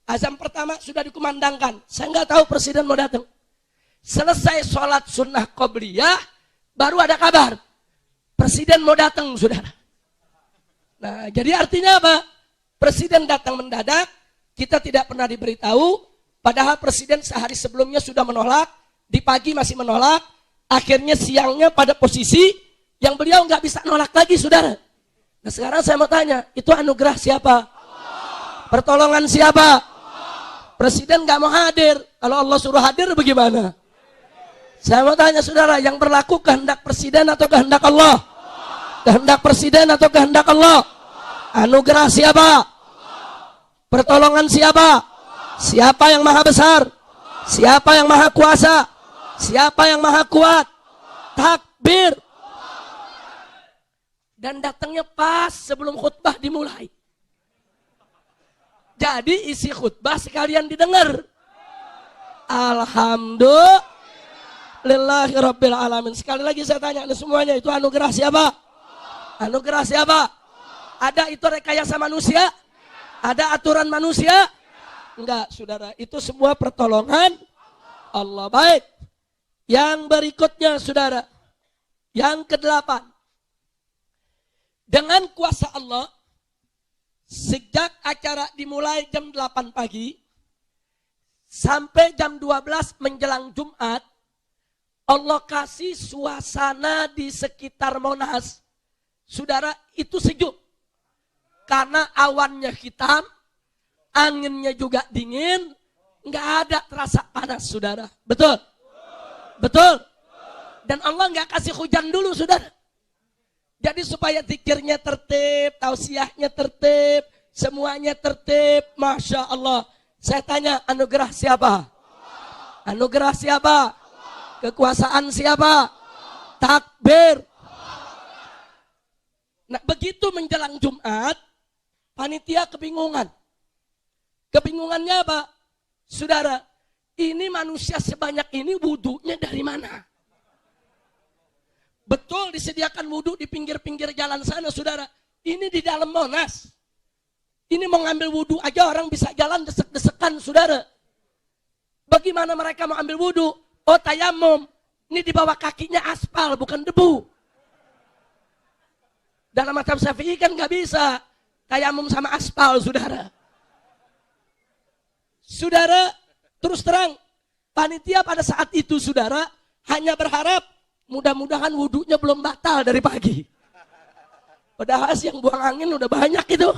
Azan pertama sudah dikumandangkan. Saya nggak tahu presiden mau datang. Selesai sholat sunnah qobliyah, baru ada kabar. Presiden mau datang, saudara. Nah jadi artinya apa? Presiden datang mendadak, kita tidak pernah diberitahu, padahal presiden sehari sebelumnya sudah menolak, di pagi masih menolak, akhirnya siangnya pada posisi yang beliau nggak bisa nolak lagi, saudara. Nah sekarang saya mau tanya, itu anugerah siapa? Pertolongan siapa? Presiden nggak mau hadir, kalau Allah suruh hadir bagaimana? Saya mau tanya saudara, yang berlaku kehendak presiden atau kehendak Allah? Kehendak presiden atau kehendak Allah? Anugerah siapa? Pertolongan siapa? Siapa yang maha besar? Siapa yang maha kuasa? Siapa yang maha kuat? Takbir. Dan datangnya pas sebelum khutbah dimulai. Jadi isi khutbah sekalian didengar. Alhamdulillahirabbil alamin. Sekali lagi saya tanya semuanya, itu anugerah siapa? Anugerah siapa? Ada itu rekayasa manusia? Ada aturan manusia? Enggak, saudara. Itu semua pertolongan Allah. Baik. Yang berikutnya, saudara. Yang ke-8. Dengan kuasa Allah, Sejak acara dimulai jam 8 pagi sampai jam 12 menjelang Jumat, Allah kasih suasana di sekitar Monas. Saudara, itu sejuk. Karena awannya hitam, anginnya juga dingin, nggak ada terasa panas, saudara. Betul? Betul? Dan Allah nggak kasih hujan dulu, saudara. Jadi supaya zikirnya tertib, tausiahnya tertib, semuanya tertib. Masya Allah. Saya tanya, anugerah siapa? Anugerah siapa? Kekuasaan siapa? Takbir. Nah, begitu menjelang Jumat, panitia kebingungan. Kebingungannya apa? Saudara, ini manusia sebanyak ini wudunya dari mana? Betul disediakan wudhu di pinggir-pinggir jalan sana, saudara. Ini di dalam Monas. Ini mau ngambil wudhu aja orang bisa jalan desek-desekan, saudara. Bagaimana mereka mau ambil wudhu? Oh, tayamum. Ini di bawah kakinya aspal, bukan debu. Dalam mazhab Syafi'i kan nggak bisa tayamum sama aspal, saudara. Saudara, terus terang, panitia pada saat itu, saudara, hanya berharap mudah-mudahan wudhunya belum batal dari pagi. Padahal yang buang angin udah banyak itu.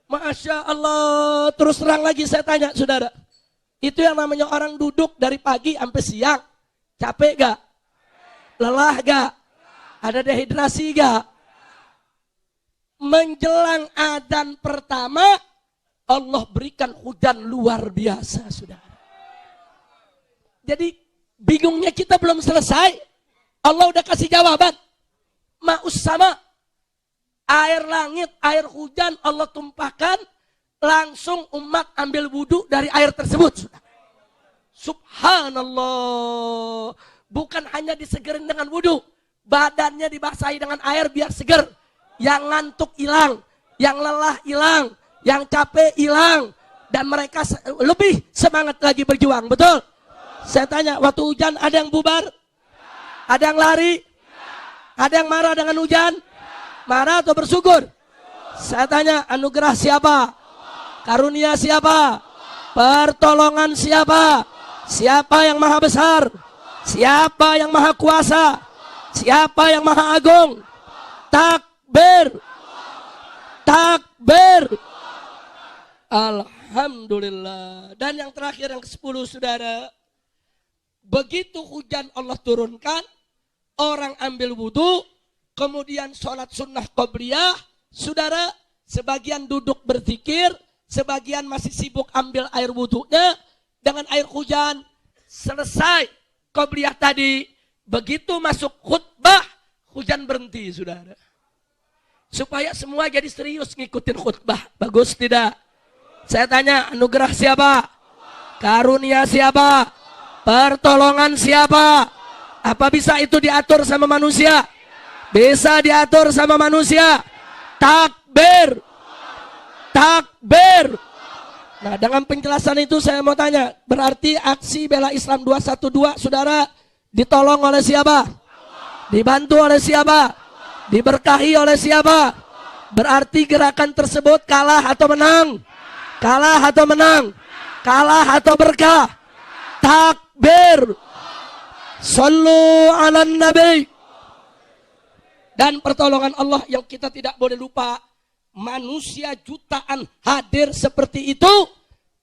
Masya Allah. Terus terang lagi saya tanya, saudara. Itu yang namanya orang duduk dari pagi sampai siang. Capek gak? Lelah gak? Ada dehidrasi gak? Menjelang adzan pertama, Allah berikan hujan luar biasa, saudara. Jadi bingungnya kita belum selesai. Allah udah kasih jawaban. Ma'us sama. Air langit, air hujan Allah tumpahkan. Langsung umat ambil wudhu dari air tersebut. Subhanallah. Bukan hanya disegerin dengan wudhu. Badannya dibasahi dengan air biar seger. Yang ngantuk hilang. Yang lelah hilang. Yang capek hilang. Dan mereka lebih semangat lagi berjuang. Betul? Saya tanya, waktu hujan ada yang bubar? Ada yang lari? Ada yang marah dengan hujan? Marah atau bersyukur? Saya tanya, anugerah siapa? Karunia siapa? Pertolongan siapa? Siapa yang maha besar? Siapa yang maha kuasa? Siapa yang maha agung? Takbir! Takbir! Alhamdulillah. Dan yang terakhir, yang ke-10, saudara. Begitu hujan Allah turunkan, orang ambil wudhu, kemudian sholat sunnah qobliyah, saudara, sebagian duduk berzikir, sebagian masih sibuk ambil air wudhunya dengan air hujan. Selesai qobliyah tadi, begitu masuk khutbah, hujan berhenti, saudara. Supaya semua jadi serius ngikutin khutbah. Bagus tidak? Saya tanya, anugerah siapa? Karunia siapa? Pertolongan siapa? Apa bisa itu diatur sama manusia? Bisa diatur sama manusia. Takbir. Takbir. Nah, dengan penjelasan itu saya mau tanya, berarti aksi bela Islam 212, saudara, ditolong oleh siapa? Dibantu oleh siapa? Diberkahi oleh siapa? Berarti gerakan tersebut kalah atau menang? Kalah atau menang? Kalah atau berkah? Takbir. Sallu ala nabi. Dan pertolongan Allah yang kita tidak boleh lupa, manusia jutaan hadir seperti itu,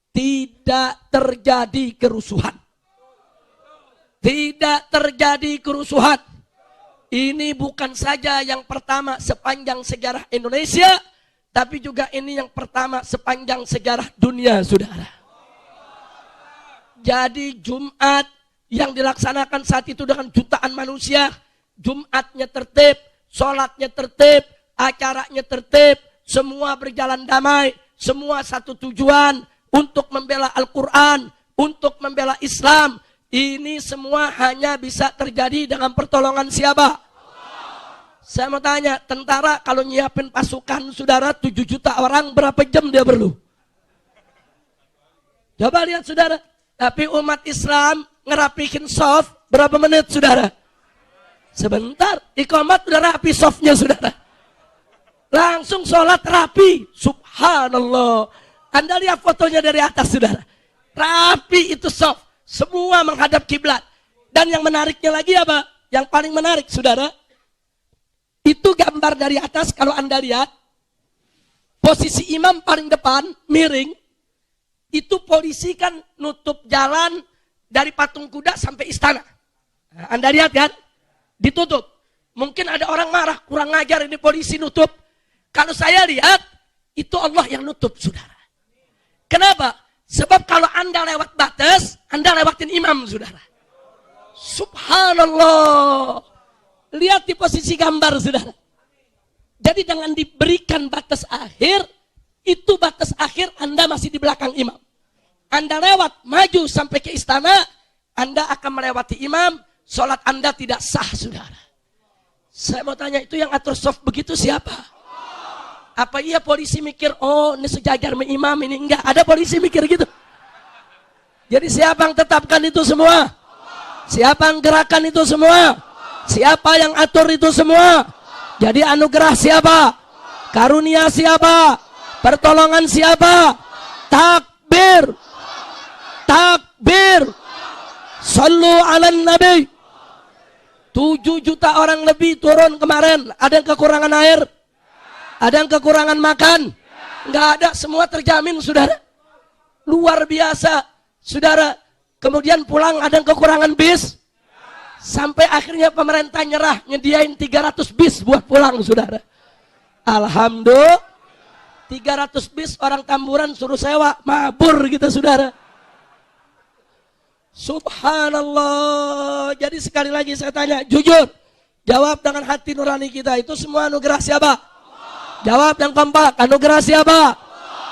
tidak terjadi kerusuhan. Tidak terjadi kerusuhan. Ini bukan saja yang pertama sepanjang sejarah Indonesia, tapi juga ini yang pertama sepanjang sejarah dunia, saudara. Jadi Jumat yang dilaksanakan saat itu dengan jutaan manusia, Jumatnya tertib, sholatnya tertib, acaranya tertib, semua berjalan damai, semua satu tujuan untuk membela Al-Quran, untuk membela Islam. Ini semua hanya bisa terjadi dengan pertolongan siapa? Saya mau tanya, tentara kalau nyiapin pasukan, saudara, 7 juta orang, berapa jam dia perlu? Coba lihat, saudara. Tapi umat Islam ngerapihin soft berapa menit, saudara? Sebentar, iqamat udah rapi softnya, saudara. Langsung sholat rapi. Subhanallah. Anda lihat fotonya dari atas, saudara. Rapi itu soft. Semua menghadap kiblat. Dan yang menariknya lagi apa? Yang paling menarik, saudara. Itu gambar dari atas, kalau Anda lihat. Posisi imam paling depan, miring. Itu polisi kan nutup jalan dari patung kuda sampai istana. Nah, Anda lihat kan? Ditutup. Mungkin ada orang marah, kurang ngajar ini polisi nutup. Kalau saya lihat, itu Allah yang nutup, saudara. Kenapa? Sebab kalau Anda lewat batas, Anda lewatin imam, saudara. Subhanallah. Lihat di posisi gambar, saudara. Jadi jangan diberikan batas akhir, itu batas akhir Anda masih di belakang imam. Anda lewat, maju sampai ke istana, Anda akan melewati imam, sholat Anda tidak sah, saudara. Saya mau tanya, itu yang atur soft begitu siapa? Apa iya polisi mikir, oh ini sejajar sama imam, ini enggak. Ada polisi mikir gitu. Jadi siapa yang tetapkan itu semua? Siapa yang gerakan itu semua? Siapa yang atur itu semua? Jadi anugerah siapa? Karunia siapa? Pertolongan siapa? Takbir. Takbir. Sallu ala nabi. 7 juta orang lebih turun kemarin. Ada yang kekurangan air? Ada yang kekurangan makan? Enggak ada, semua terjamin, saudara. Luar biasa, saudara. Kemudian pulang ada yang kekurangan bis. Sampai akhirnya pemerintah nyerah, nyediain 300 bis buat pulang, saudara. Alhamdulillah. 300 bis orang Tamburan suruh sewa, mabur gitu, saudara. Subhanallah. Jadi sekali lagi saya tanya, jujur. Jawab dengan hati nurani kita. Itu semua anugerah siapa? Jawab yang kompak, anugerah siapa?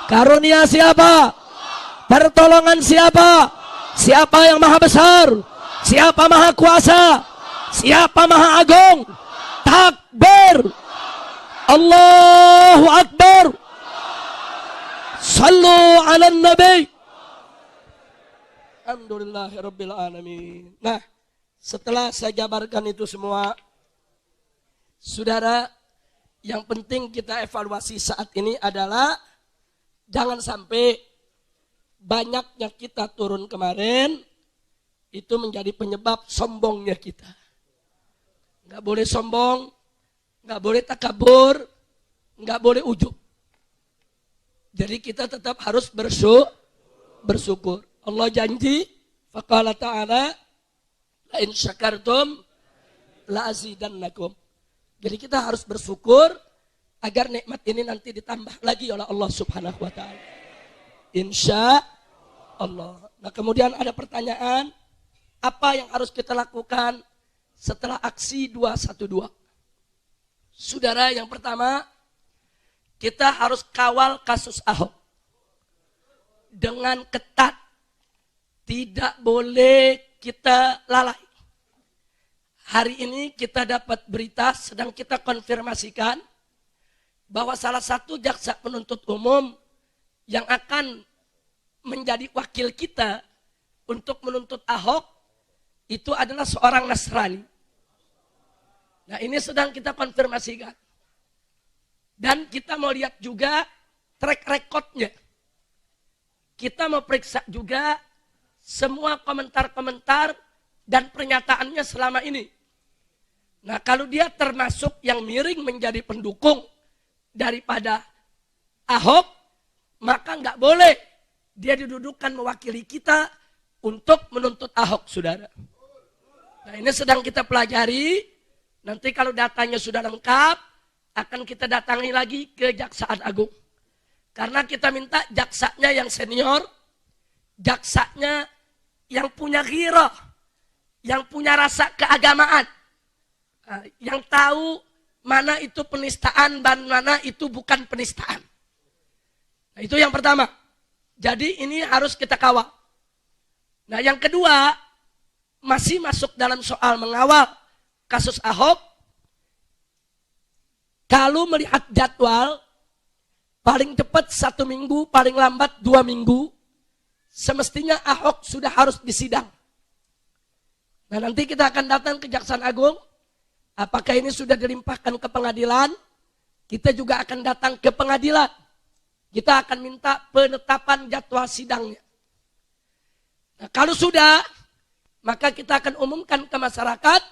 Karunia siapa? Pertolongan siapa? Siapa yang maha besar? Siapa maha kuasa? Siapa maha agung? Takbir. Allahu Akbar. Sallu ala nabi. Alhamdulillahirabbil alamin. Nah, setelah saya jabarkan itu semua, saudara, yang penting kita evaluasi saat ini adalah jangan sampai banyaknya kita turun kemarin itu menjadi penyebab sombongnya kita. Nggak boleh sombong, nggak boleh takabur, nggak boleh ujub. Jadi kita tetap harus bersyukur. Allah janji, faqala ta'ala, la in syakartum la azidannakum. Jadi kita harus bersyukur agar nikmat ini nanti ditambah lagi oleh Allah Subhanahu wa ta'ala. Insya Allah. Nah, kemudian ada pertanyaan, apa yang harus kita lakukan setelah aksi 212? Saudara, yang pertama, kita harus kawal kasus Ahok dengan ketat. Tidak boleh kita lalai. Hari ini kita dapat berita, sedang kita konfirmasikan, bahwa salah satu jaksa penuntut umum yang akan menjadi wakil kita untuk menuntut Ahok, itu adalah seorang Nasrani. Nah, ini sedang kita konfirmasikan. Dan kita mau lihat juga track recordnya. Kita mau periksa juga semua komentar-komentar dan pernyataannya selama ini. Nah, kalau dia termasuk yang miring menjadi pendukung daripada Ahok, maka nggak boleh dia didudukan mewakili kita untuk menuntut Ahok, saudara. Nah, ini sedang kita pelajari. Nanti kalau datanya sudah lengkap, akan kita datangi lagi ke Jaksaan Agung. Karena kita minta jaksanya yang senior, jaksanya yang punya ghirah, yang punya rasa keagamaan, yang tahu mana itu penistaan dan mana itu bukan penistaan. Nah, itu yang pertama. Jadi ini harus kita kawal. Nah, yang kedua, masih masuk dalam soal mengawal kasus Ahok. Kalau melihat jadwal, paling cepat 1 minggu, paling lambat 2 minggu, semestinya Ahok sudah harus disidang. Nah, nanti kita akan datang ke Kejaksaan Agung. Apakah ini sudah dilimpahkan ke pengadilan kita juga akan datang ke pengadilan. Kita akan minta penetapan jadwal sidangnya. Nah, kalau sudah, maka kita akan umumkan ke masyarakat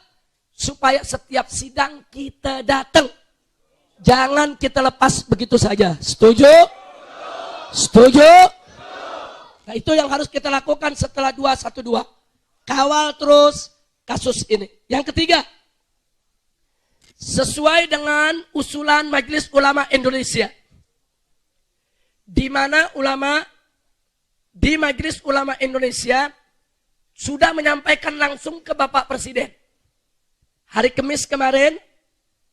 supaya setiap sidang kita datang. Jangan kita lepas begitu saja. Setuju? Setuju? Nah, itu yang harus kita lakukan setelah 212. Kawal terus kasus ini. Yang ketiga, sesuai dengan usulan Majelis Ulama Indonesia, di mana ulama di Majelis Ulama Indonesia sudah menyampaikan langsung ke Bapak Presiden. Hari Kamis kemarin,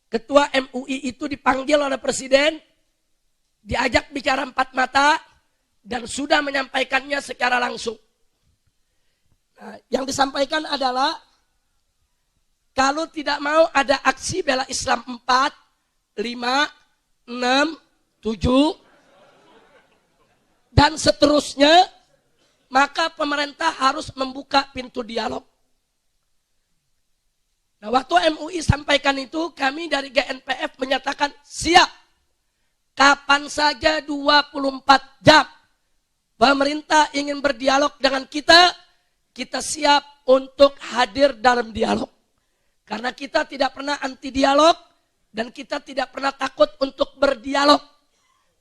Ketua MUI itu dipanggil oleh Presiden, diajak bicara empat mata, dan sudah menyampaikannya secara langsung. Nah, yang disampaikan adalah, kalau tidak mau ada aksi bela Islam 4, 5, 6, 7, dan seterusnya, maka pemerintah harus membuka pintu dialog. Nah, waktu MUI sampaikan itu, kami dari GNPF menyatakan siap. Kapan saja 24 jam pemerintah ingin berdialog dengan kita siap untuk hadir dalam dialog. Karena kita tidak pernah anti dialog dan kita tidak pernah takut untuk berdialog.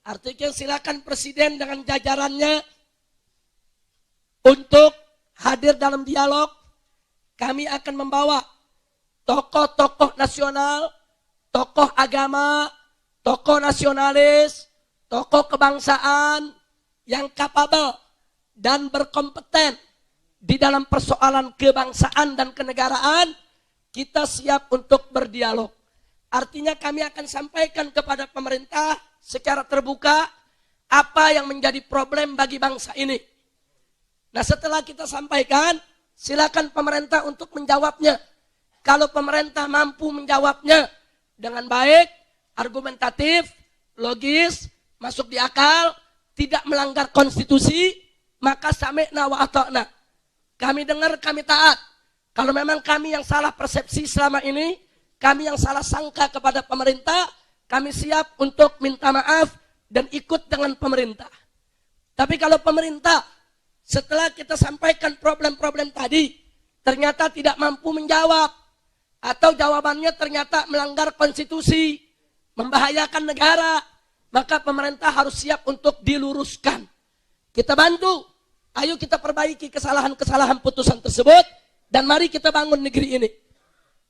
Artinya silakan Presiden dengan jajarannya untuk hadir dalam dialog. Kami akan membawa tokoh-tokoh nasional, tokoh agama, tokoh nasionalis, tokoh kebangsaan yang kapabel dan berkompeten di dalam persoalan kebangsaan dan kenegaraan. Kita siap untuk berdialog. Artinya kami akan sampaikan kepada pemerintah secara terbuka apa yang menjadi problem bagi bangsa ini. Nah, setelah kita sampaikan, silakan pemerintah untuk menjawabnya. Kalau pemerintah mampu menjawabnya dengan baik, argumentatif, logis, masuk di akal, tidak melanggar konstitusi, maka sami'na wa ata'na. Kami dengar, kami taat. Kalau memang kami yang salah persepsi selama ini, kami yang salah sangka kepada pemerintah, kami siap untuk minta maaf dan ikut dengan pemerintah. Tapi kalau pemerintah setelah kita sampaikan problem-problem tadi ternyata tidak mampu menjawab, atau jawabannya ternyata melanggar konstitusi, membahayakan negara, maka pemerintah harus siap untuk diluruskan. Kita bantu, ayo kita perbaiki kesalahan-kesalahan putusan tersebut, dan mari kita bangun negeri ini.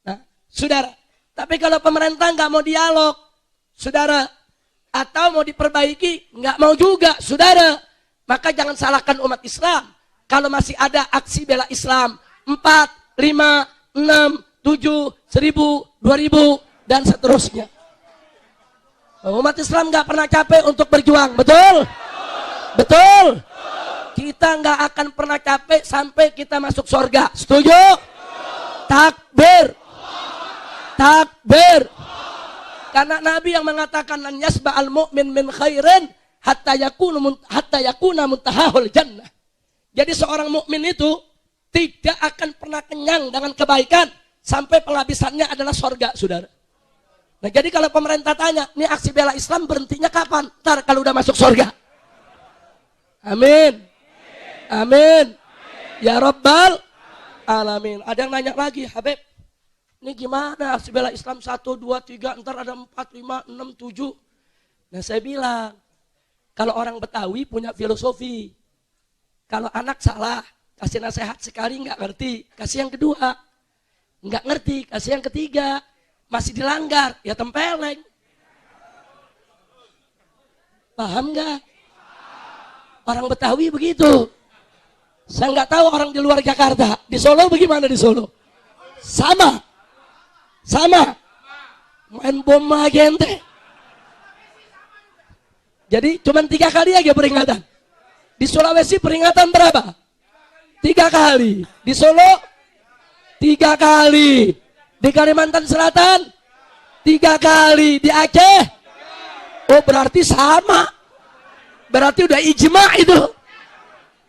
Nah, saudara, tapi kalau pemerintah nggak mau dialog, saudara, atau mau diperbaiki, nggak mau juga, saudara, maka jangan salahkan umat Islam. Kalau masih ada aksi bela Islam 4, 5, 6, 7, 1000, 2000, dan seterusnya. Umat Islam nggak pernah capek untuk berjuang, betul? Betul? Kita nggak akan pernah capek sampai kita masuk surga. Setuju? Takbir. Takbir. Karena Nabi yang mengatakan lan yasba'al mu'min min khairin hatta yakuna muntahahul jannah. Jadi seorang mukmin itu tidak akan pernah kenyang dengan kebaikan sampai penghabisannya adalah surga, saudara. Nah, jadi kalau pemerintah tanya, ini aksi bela Islam berhentinya kapan? Ntar kalau udah masuk surga. Amin. Amin. Ya Rabbal Alamin. Ada yang nanya lagi, Habib, ini gimana aksi bela Islam 1, 2, 3, ntar ada 4, 5, 6, 7. Nah, saya bilang, kalau orang Betawi punya filosofi. Kalau anak salah, kasih nasihat sekali nggak ngerti, kasih yang kedua. Nggak ngerti, kasih yang ketiga. Masih dilanggar, ya tempeleng. Paham nggak? Orang Betawi begitu. Saya nggak tahu orang di luar Jakarta. Di Solo bagaimana di Solo? Sama. Sama. Main bom magente. Jadi cuma 3 kali aja peringatan. Di Sulawesi peringatan berapa? 3 kali. Di Solo 3 kali. Di Kalimantan Selatan 3 kali. Di Aceh, oh berarti sama. Berarti udah ijma itu.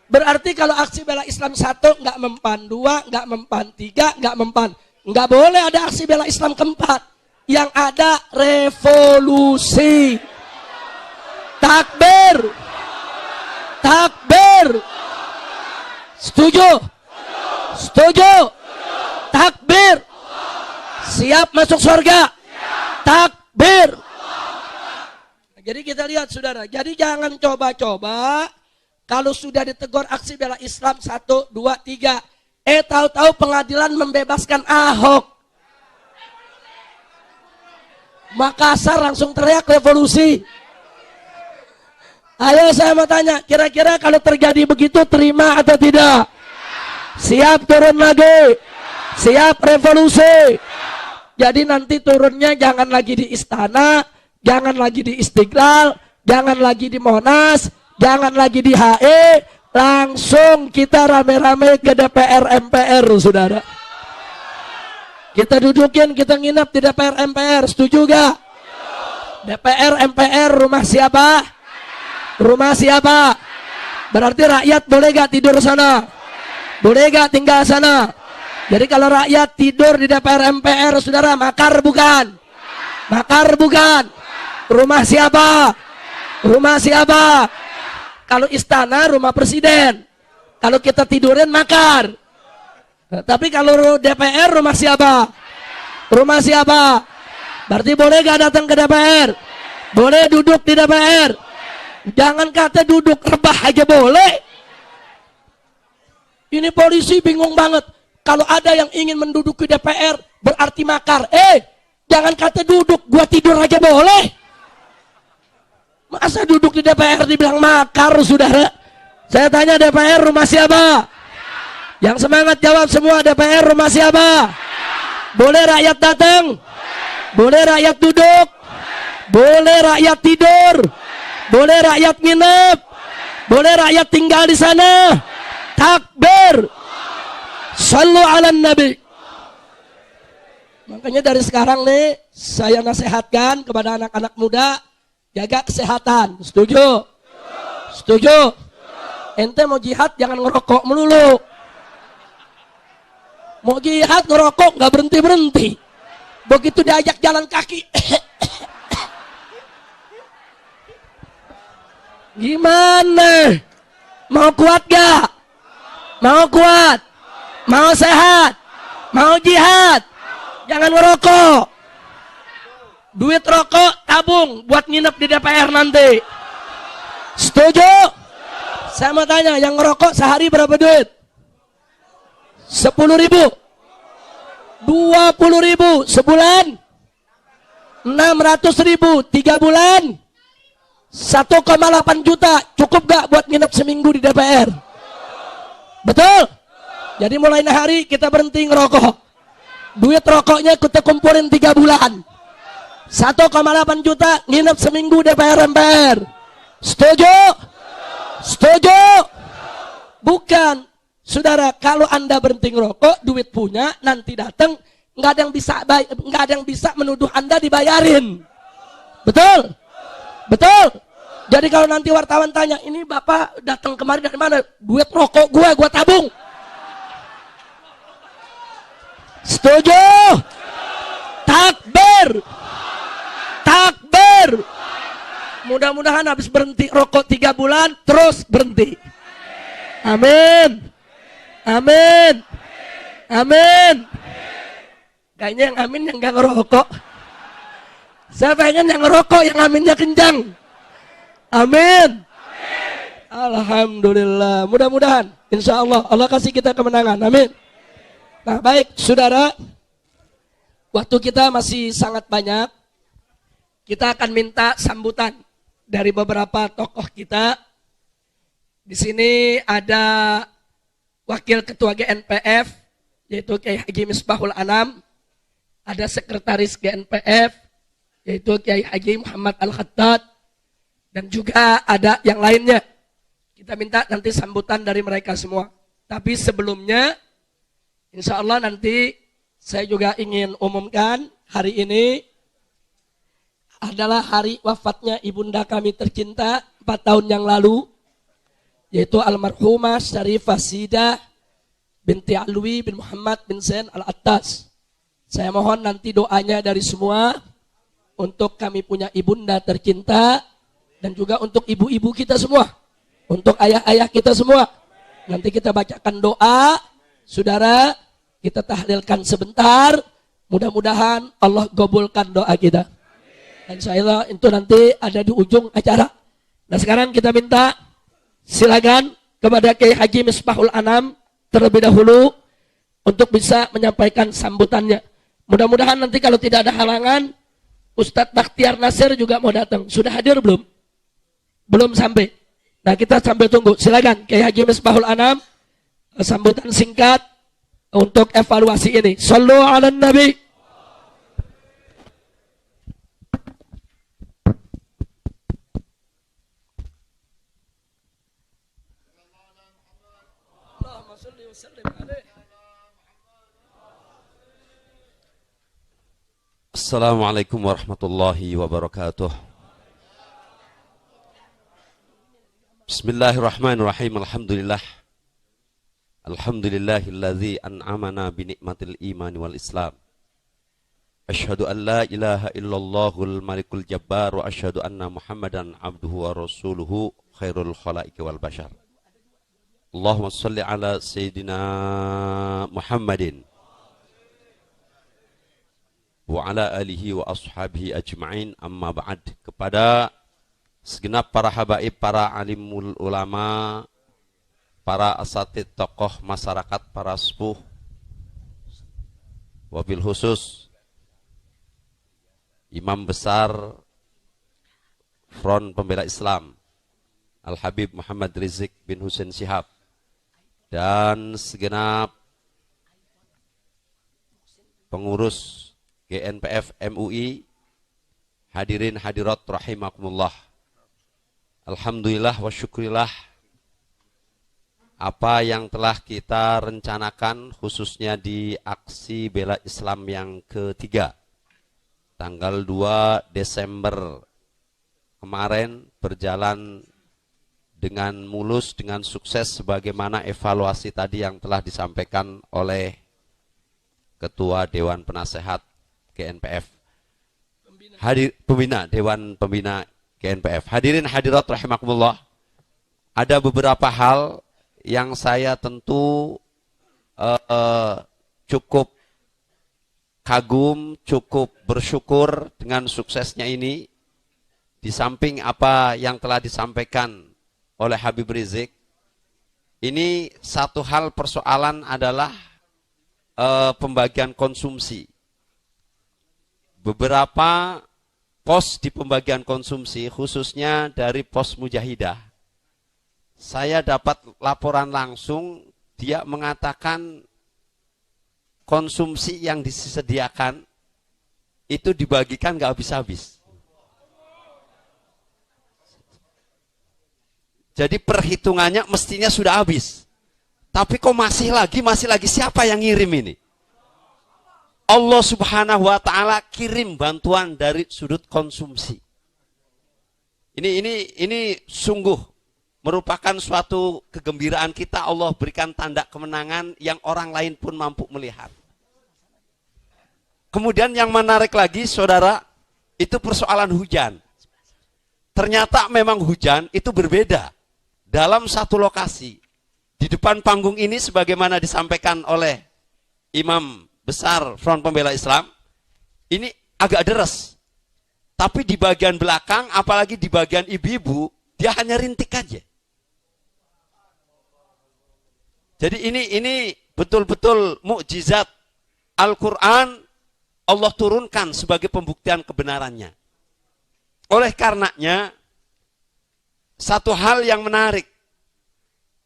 Berarti kalau aksi bela Islam 1 nggak mempan, 2 nggak mempan, 3 nggak mempan. Nggak boleh ada aksi bela Islam keempat. yang ada revolusi. Takbir. Takbir. Setuju? Setuju? Takbir. Siap masuk surga? Takbir. Jadi kita lihat saudara, jadi jangan coba-coba kalau sudah ditegur aksi bela Islam 1, 2, 3, tahu-tahu pengadilan membebaskan Ahok. Makassar langsung teriak revolusi. Ayo saya mau tanya, kira-kira kalau terjadi begitu terima atau tidak? Siap turun lagi? Siap revolusi? Jadi nanti turunnya jangan lagi di Istana, jangan lagi di Istiqlal, jangan lagi di Monas, jangan lagi di HE, langsung kita rame-rame ke DPR MPR, saudara. Kita dudukin, kita nginap di DPR MPR, setuju gak? DPR MPR rumah siapa? Rumah siapa? Berarti rakyat boleh gak tidur sana? Boleh gak tinggal sana? Jadi kalau rakyat tidur di DPR MPR, saudara, makar bukan? Makar bukan? Rumah siapa? Rumah siapa? Kalau istana, rumah presiden. Kalau kita tidurin, makar. Nah, tapi kalau DPR, rumah siapa? Rumah siapa? Berarti boleh gak datang ke DPR? Boleh duduk di DPR? Jangan kata duduk rebah aja boleh. Ini polisi bingung banget. Kalau ada yang ingin menduduki DPR berarti makar. Jangan kata duduk, gua tidur aja boleh. Masa duduk di DPR dibilang makar, saudara? Saya tanya, DPR rumah siapa? Yang semangat jawab semua, DPR rumah siapa? Boleh rakyat datang? Boleh rakyat duduk? Boleh rakyat tidur? Boleh rakyat nginep? Boleh rakyat tinggal di sana? Takbir. Sallu ala nabi. Makanya dari sekarang nih, saya nasihatkan kepada anak-anak muda, jaga kesehatan. Setuju? Setuju? Ente mau jihad jangan ngerokok melulu. Mau jihad ngerokok nggak berhenti-berhenti. Begitu diajak jalan kaki, gimana? Mau kuat gak? Mau kuat? Mau sehat? Mau jihad? Jangan ngerokok. Duit rokok tabung buat nginep di DPR nanti. Setuju? Saya mau tanya, yang ngerokok sehari berapa duit? 10.000, 20.000 sebulan, 600.000 3 bulan, 1,8 juta. Cukup gak buat nginep seminggu di DPR? Betul? Jadi mulai hari kita berhenti ngerokok. Duit rokoknya kita kumpulin 3 bulan, 1,8 juta nginep seminggu DPR MPR. Setuju? Setuju? Bukan. Saudara, kalau Anda berhenti ngerokok, duit punya, nanti datang, nggak ada yang bisa menuduh Anda dibayarin. Betul? Betul? Jadi kalau nanti wartawan tanya, ini Bapak datang kemarin dari mana? Duit rokok gue tabung. Setuju? Takbir. Takbir. Mudah-mudahan habis berhenti rokok 3 bulan, terus berhenti. Amin. Amin. Amin. Kayaknya yang amin yang gak ngerokok. Saya pengen yang ngerokok, yang aminnya kencang. Amin. Alhamdulillah. Mudah-mudahan, insya Allah, Allah kasih kita kemenangan. Amin. Nah baik, saudara, waktu kita masih sangat banyak. Kita akan minta sambutan dari beberapa tokoh kita. Di sini ada Wakil Ketua GNPF, yaitu Kiai Haji Misbahul Anam. Ada Sekretaris GNPF, yaitu Kiai Haji Muhammad Al-Khattad. Dan juga ada yang lainnya. Kita minta nanti sambutan dari mereka semua. Tapi sebelumnya, insya Allah nanti saya juga ingin umumkan hari ini adalah hari wafatnya ibunda kami tercinta 4 tahun yang lalu, yaitu almarhumah Syarifah Sidah binti Alwi bin Muhammad bin Zain Al-Attas. Saya mohon nanti doanya dari semua untuk kami punya ibunda tercinta dan juga untuk ibu-ibu kita semua, untuk ayah-ayah kita semua. Nanti kita bacakan doa, saudara, kita tahlilkan sebentar. Mudah-mudahan Allah gabulkan doa kita. Insya Allah itu nanti ada di ujung acara. Nah sekarang kita minta silakan kepada Kiai Haji Misbahul Anam terlebih dahulu untuk bisa menyampaikan sambutannya. Mudah-mudahan nanti kalau tidak ada halangan, Ustadz Bakhtiar Nasir juga mau datang. Sudah hadir belum? Belum sampai. Nah kita sambil tunggu. Silakan Kiai Haji Misbahul Anam, sambutan singkat untuk evaluasi ini. Sallu ala Nabi. Assalamualaikum warahmatullahi wabarakatuh. Bismillahirrahmanirrahim. Alhamdulillah. Alhamdulillahilladzi an'amana binikmatil imani wal islam. Asyhadu an la ilaha illallahul malikul jabbar wa asyhadu anna muhammadan abduhu wa rasuluhu khairul khalaiki wal bashar. Allahumma salli ala sayyidina Muhammadin wa ala alihi wa ashabihi ajma'in, amma ba'd. Kepada segenap para habaib, para alimul ulama, para asatid tokoh masyarakat, para sepuh, wabil khusus Imam Besar Front Pembela Islam Al-Habib Muhammad Rizik bin Husain Shihab, dan segenap pengurus GNPF MUI, hadirin hadirat rahimakumullah. Alhamdulillah wa syukrillah, apa yang telah kita rencanakan khususnya di aksi bela Islam yang ketiga tanggal 2 Desember kemarin berjalan dengan mulus, dengan sukses, sebagaimana evaluasi tadi yang telah disampaikan oleh Ketua Dewan Penasehat GNPF, pembina Dewan Pembina GNPF. Hadirin hadirat rahimakumullah, ada beberapa hal yang saya tentu cukup kagum, cukup bersyukur dengan suksesnya ini. Di samping apa yang telah disampaikan oleh Habib Rizik, ini satu hal persoalan adalah pembagian konsumsi. Beberapa pos di pembagian konsumsi, khususnya dari pos Mujahidah, saya dapat laporan langsung, dia mengatakan konsumsi yang disediakan itu dibagikan nggak habis-habis. Jadi perhitungannya mestinya sudah habis, tapi kok masih lagi, siapa yang ngirim ini? Allah Subhanahu wa ta'ala kirim bantuan dari sudut konsumsi. Ini sungguh merupakan suatu kegembiraan kita. Allah berikan tanda kemenangan yang orang lain pun mampu melihat. Kemudian yang menarik lagi, saudara, itu persoalan hujan. Ternyata memang hujan itu berbeda dalam satu lokasi. Di depan panggung ini sebagaimana disampaikan oleh Imam Besar Front Pembela Islam, ini agak deres. Tapi di bagian belakang, apalagi di bagian ibu-ibu, dia hanya rintik aja. Jadi ini betul-betul mukjizat Al-Quran Allah turunkan sebagai pembuktian kebenarannya. Oleh karenanya, satu hal yang menarik,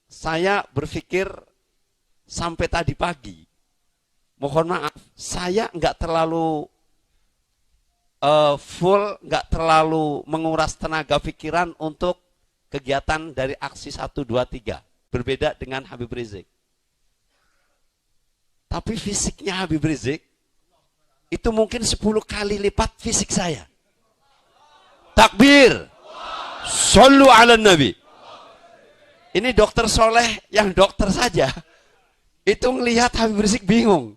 saya berpikir sampai tadi pagi, mohon maaf, saya nggak terlalu full, nggak terlalu menguras tenaga pikiran untuk kegiatan dari aksi 1, 2, 3. Berbeda dengan Habib Rizik. Tapi fisiknya Habib Rizik itu mungkin 10 kali lipat fisik saya. Takbir. Shollu ala Nabi. Ini dokter soleh yang dokter saja, itu ngelihat Habib Rizik bingung.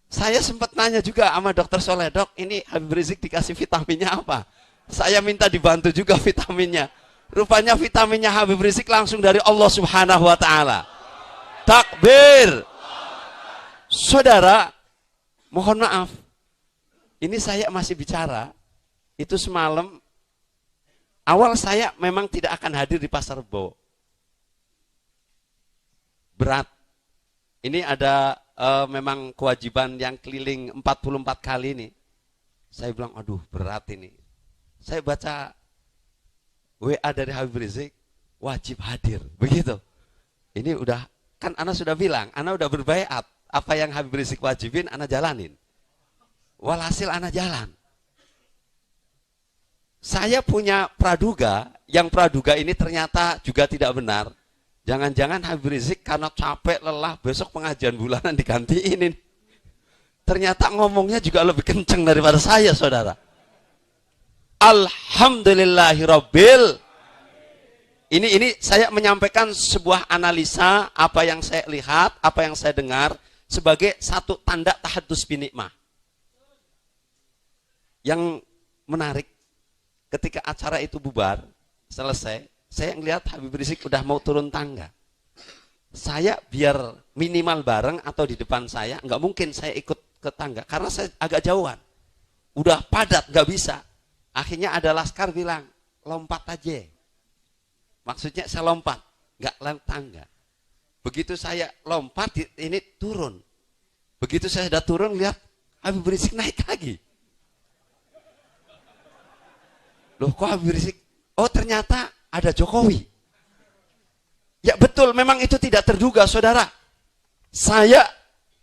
Saya sempat nanya juga sama dokter Soleh, dok, ini Habib Rizik dikasih vitaminnya apa? Saya minta dibantu juga vitaminnya. Rupanya vitaminnya Habib Rizik langsung dari Allah Subhanahu wa Ta'ala. Takbir. Saudara, mohon maaf, ini saya masih bicara. Itu semalam, awal saya memang tidak akan hadir di Pasar Rebo. Berat. Ini ada memang kewajiban yang keliling 44 kali ini. Saya bilang, aduh berat ini. Saya baca WA dari Habib Rizik, wajib hadir. Begitu. Ini udah, kan Ana sudah bilang, Ana udah berbaiat. Apa yang Habib Rizik wajibin, Ana jalanin. Walhasil Ana jalan. Saya punya praduga, yang praduga ini ternyata juga tidak benar. Jangan-jangan Habib Rizik karena capek, lelah, besok pengajian bulanan digantiin ini. Ternyata ngomongnya juga lebih kenceng daripada saya, saudara. Alhamdulillahirabbil. Ini saya menyampaikan sebuah analisa apa yang saya lihat, apa yang saya dengar sebagai satu tanda tahadus binikmah. Yang menarik, ketika acara itu bubar, selesai, saya ngelihat Habib Rizik udah mau turun tangga. Saya biar minimal bareng atau di depan saya, nggak mungkin saya ikut ke tangga karena saya agak jauhan. Udah padat, nggak bisa. Akhirnya ada laskar bilang, lompat aja. Maksudnya saya lompat, nggak lewat tangga. Begitu saya lompat, ini turun. Begitu saya sudah turun, lihat Habib Rizik naik lagi. Loh kok Habib Rizik? Oh ternyata ada Jokowi. Ya betul, memang itu tidak terduga, saudara. Saya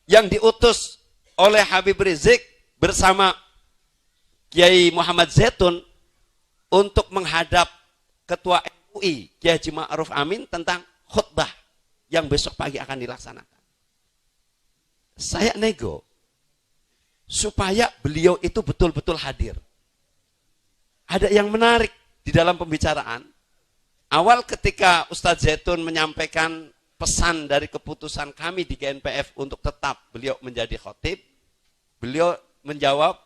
yang diutus oleh Habib Rizik bersama Kiai Muhammad Zaitun untuk menghadap Ketua MUI Kiai Haji Ma'ruf Amin tentang khutbah yang besok pagi akan dilaksanakan. Saya nego supaya beliau itu betul-betul hadir. Ada yang menarik di dalam pembicaraan. Awal ketika Ustadz Zaitun menyampaikan pesan dari keputusan kami di GNPF untuk tetap beliau menjadi khotib, beliau menjawab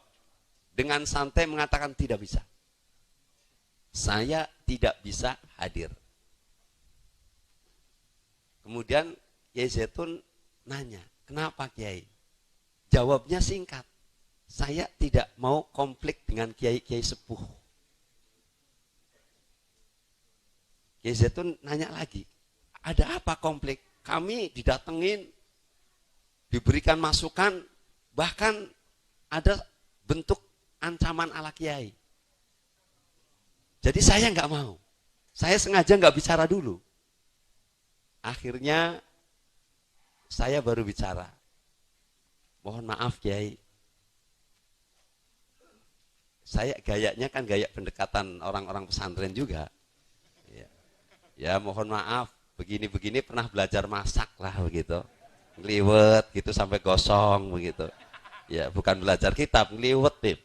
dengan santai mengatakan tidak bisa. Saya tidak bisa hadir. Kemudian Kiai Zaitun nanya, kenapa Kiai? Jawabnya singkat, saya tidak mau konflik dengan Kiai-Kiai sepuh. Kiai Zaitun nanya lagi, ada apa konflik? Kami didatengin, diberikan masukan, bahkan ada bentuk ancaman ala Kiai. Jadi saya nggak mau. Saya sengaja nggak bicara dulu. Akhirnya saya baru bicara. Mohon maaf Kiai. Saya gayanya kan gaya pendekatan orang-orang pesantren juga. Ya mohon maaf, begini-begini pernah belajar masak lah begitu. Ngeliwet gitu sampai gosong begitu. Ya bukan belajar kitab, ngeliwet Bib.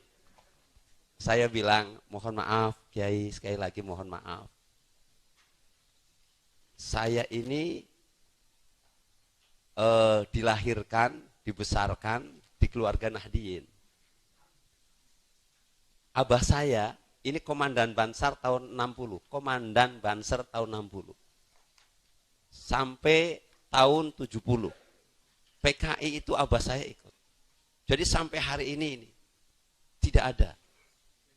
Saya bilang, mohon maaf Kiai, sekali lagi mohon maaf. Saya ini dilahirkan, dibesarkan di keluarga Nahdiyin. Abah saya ini komandan Banser tahun 60, komandan Banser tahun 60. Sampai tahun 70. PKI itu abah saya ikut. Jadi sampai hari ini tidak ada.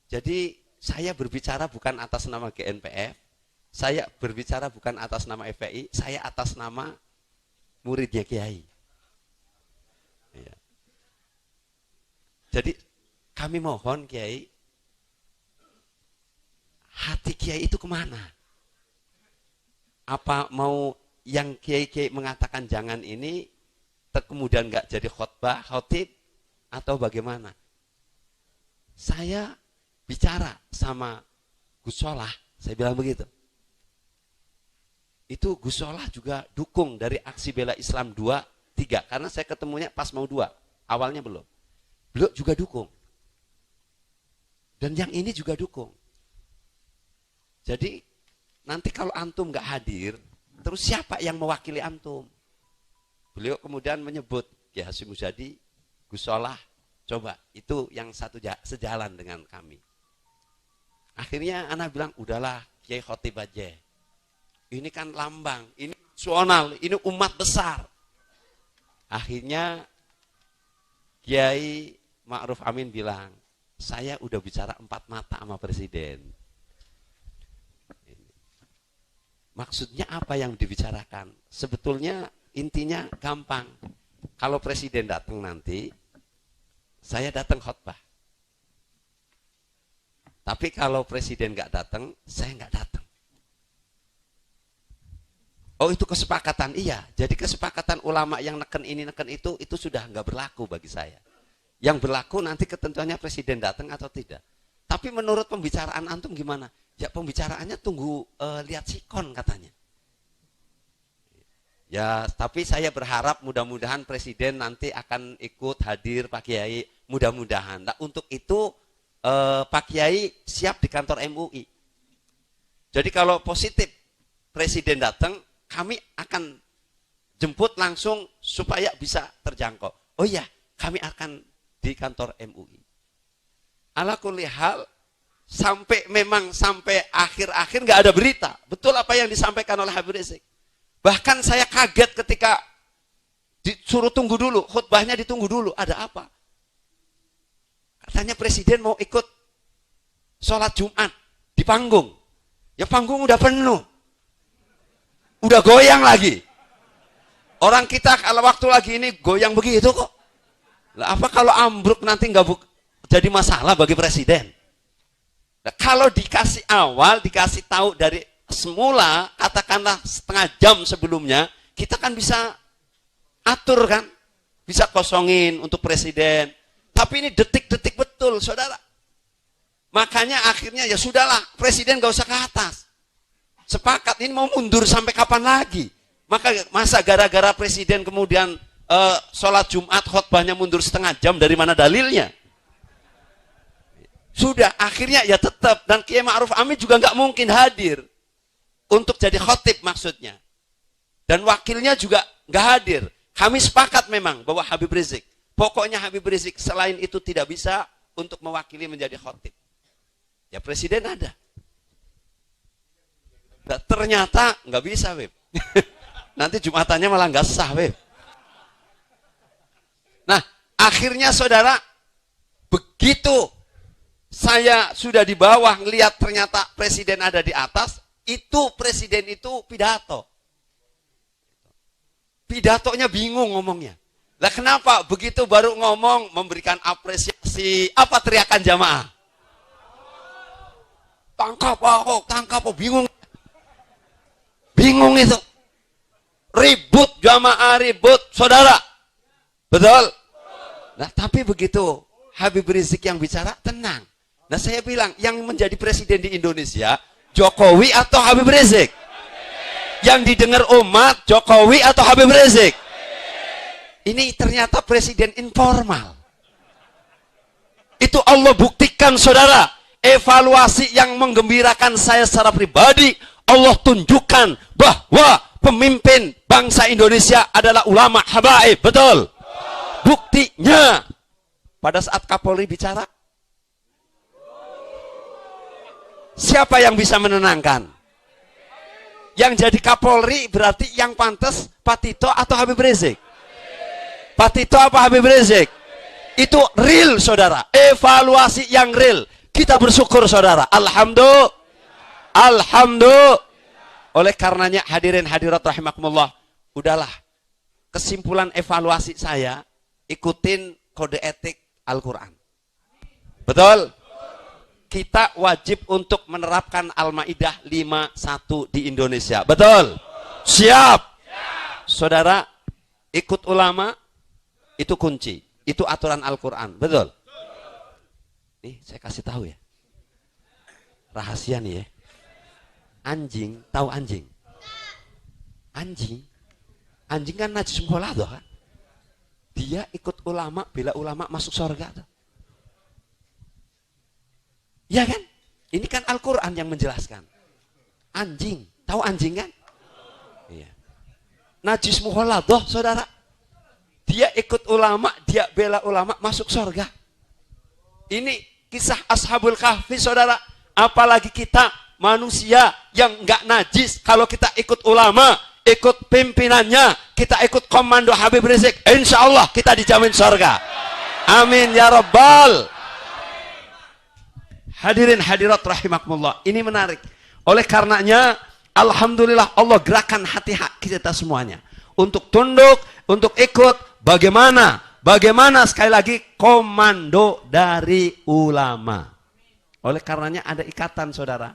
Jadi saya berbicara bukan atas nama GNPF, saya berbicara bukan atas nama FPI, saya atas nama muridnya Kiai. Ya. Jadi kami mohon Kiai, hati Kiai itu kemana? Apa mau yang Kiai mengatakan jangan ini, kemudian nggak jadi khotbah, khotib, atau bagaimana? Saya bicara sama Gus Solah, saya bilang begitu. Itu Gus Solah juga dukung dari aksi bela Islam 2, 3, karena saya ketemunya pas mau 2, awalnya belum. Beliau juga dukung. Dan yang ini juga dukung. Jadi nanti kalau antum nggak hadir, terus siapa yang mewakili antum? Beliau kemudian menyebut Kiai Hasyim Muzadi, Gus Solah, coba itu yang sejalan dengan kami. Akhirnya anak bilang, udahlah Kiai Khotib aja. Ini kan lambang, ini nasional, ini umat besar. Akhirnya Kiai Ma'ruf Amin bilang, saya udah bicara 4 mata sama presiden. Maksudnya apa yang dibicarakan? Sebetulnya intinya gampang. Kalau presiden datang nanti, saya datang khutbah. Tapi kalau presiden nggak datang, saya nggak datang. Oh, itu kesepakatan? Iya. Jadi kesepakatan ulama yang neken ini neken itu sudah nggak berlaku bagi saya. Yang berlaku nanti ketentuannya presiden datang atau tidak. Tapi menurut pembicaraan antum gimana? Ya pembicaraannya tunggu lihat sikon katanya. Ya, tapi saya berharap mudah-mudahan presiden nanti akan ikut hadir Pak Kiai. Mudah-mudahan. Nah, untuk itu Pak Kiai siap di kantor MUI. Jadi kalau positif presiden datang, kami akan jemput langsung supaya bisa terjangkau. Oh iya, kami akan di kantor MUI. Ala kulli hal, sampai akhir-akhir nggak ada berita. Betul apa yang disampaikan oleh Habib Rizik. Bahkan saya kaget ketika disuruh tunggu dulu, khutbahnya ditunggu dulu. Ada apa? Katanya presiden mau ikut sholat Jumat di panggung. Ya panggung udah penuh. Udah goyang lagi. Orang kita kalau waktu lagi ini goyang begitu kok. Lah apa kalau ambruk nanti nggak jadi masalah bagi presiden? Nah, kalau dikasih awal, dikasih tahu dari semula, katakanlah setengah jam sebelumnya, kita kan bisa atur kan, bisa kosongin untuk presiden. Tapi ini detik-detik betul, saudara. Makanya akhirnya ya sudahlah, presiden gak usah ke atas. Sepakat ini mau mundur sampai kapan lagi? Masa gara-gara presiden kemudian sholat Jumat khutbahnya mundur setengah jam, dari mana dalilnya? Sudah, akhirnya ya tetap. Dan Kiai Ma'ruf Amin juga nggak mungkin hadir untuk jadi khotib maksudnya. Dan wakilnya juga nggak hadir. Kami sepakat memang bahwa Habib Rizik. Pokoknya Habib Rizik selain itu tidak bisa untuk mewakili menjadi khotib. Ya presiden ada. Nah, ternyata nggak bisa, Beb. Nanti Jumatannya malah nggak sah, Beb. Nah, akhirnya saudara, begitu saya sudah di bawah ngelihat ternyata presiden ada di atas, itu presiden itu pidato. Pidatonya bingung ngomongnya. Lah kenapa? Begitu baru ngomong memberikan apresiasi, apa teriakan jamaah? Tangkap Ahok, tangkap Ahok, bingung. Bingung itu. Ribut jamaah, ribut saudara. Betul? Nah, tapi begitu Habib Rizik yang bicara, tenang. Nah, saya bilang, yang menjadi presiden di Indonesia, Jokowi atau Habib Rizik? Yang didengar umat, Jokowi atau Habib Rizik? Ini ternyata presiden informal. Itu Allah buktikan, saudara. Evaluasi yang menggembirakan saya secara pribadi, Allah tunjukkan bahwa pemimpin bangsa Indonesia adalah ulama habaib. Betul? Buktinya, pada saat Kapolri bicara, siapa yang bisa menenangkan? Yang jadi Kapolri berarti yang pantas Pak Tito atau Habib Rizik? Pak Tito apa Habib Rizik? Itu real, saudara. Evaluasi yang real. Kita bersyukur, saudara. Alhamdulillah. Alhamdulillah. Oleh karenanya hadirin hadirat rahimakumullah, udahlah. Kesimpulan evaluasi saya, ikutin kode etik Al-Quran. Betul? Kita wajib untuk menerapkan Al-Ma'idah 51 di Indonesia. Betul? Siap? Saudara, ikut ulama, itu kunci. Itu aturan Al-Quran. Betul? Nih, saya kasih tahu ya. Rahasia nih ya. Anjing, tahu anjing? Anjing? Anjing kan najis mukhaladhah kan? Dia ikut ulama, bila ulama masuk surga tuh. Ya kan? Ini kan Al-Quran yang menjelaskan. Anjing, tahu anjing kan? Iya. Najis mukhaladhah, saudara. dia ikut ulama, dia bela ulama, masuk surga. Ini kisah Ashabul Kahfi, saudara. Apalagi kita manusia yang nggak najis, kalau kita ikut ulama, ikut pimpinannya, kita ikut komando Habib Rizik, insya Allah kita dijamin surga. Amin ya Rabbal. Hadirin hadirat rahimakumullah, ini menarik. Oleh karenanya, alhamdulillah Allah gerakan hati kita semuanya untuk tunduk, untuk ikut. Bagaimana sekali lagi komando dari ulama. Oleh karenanya ada ikatan, saudara.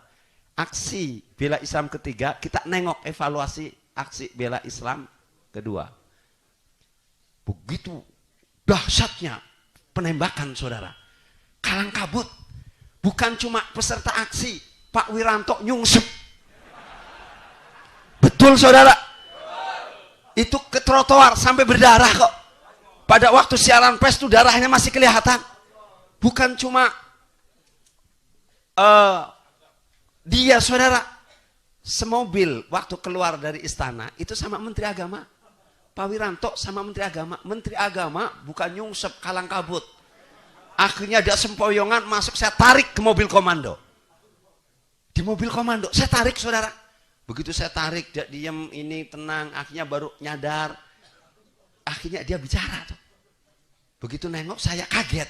Aksi bela Islam ketiga, kita nengok evaluasi aksi bela Islam kedua. Begitu dahsyatnya penembakan, saudara. Kalang kabut. Bukan cuma peserta aksi, Pak Wiranto nyungsep. Betul, saudara. Itu ke trotoar sampai berdarah kok. Pada waktu siaran pers itu darahnya masih kelihatan. Bukan cuma dia, saudara. Semobil waktu keluar dari istana itu sama Menteri Agama. Pak Wiranto sama Menteri Agama. Menteri Agama bukan nyungsep kalang kabut. Akhirnya dia sempoyongan masuk, saya tarik ke mobil komando. Di mobil komando saya tarik, saudara. Begitu saya tarik, dia diam, ini tenang, akhirnya baru nyadar. Akhirnya dia bicara tuh. Begitu nengok saya kaget.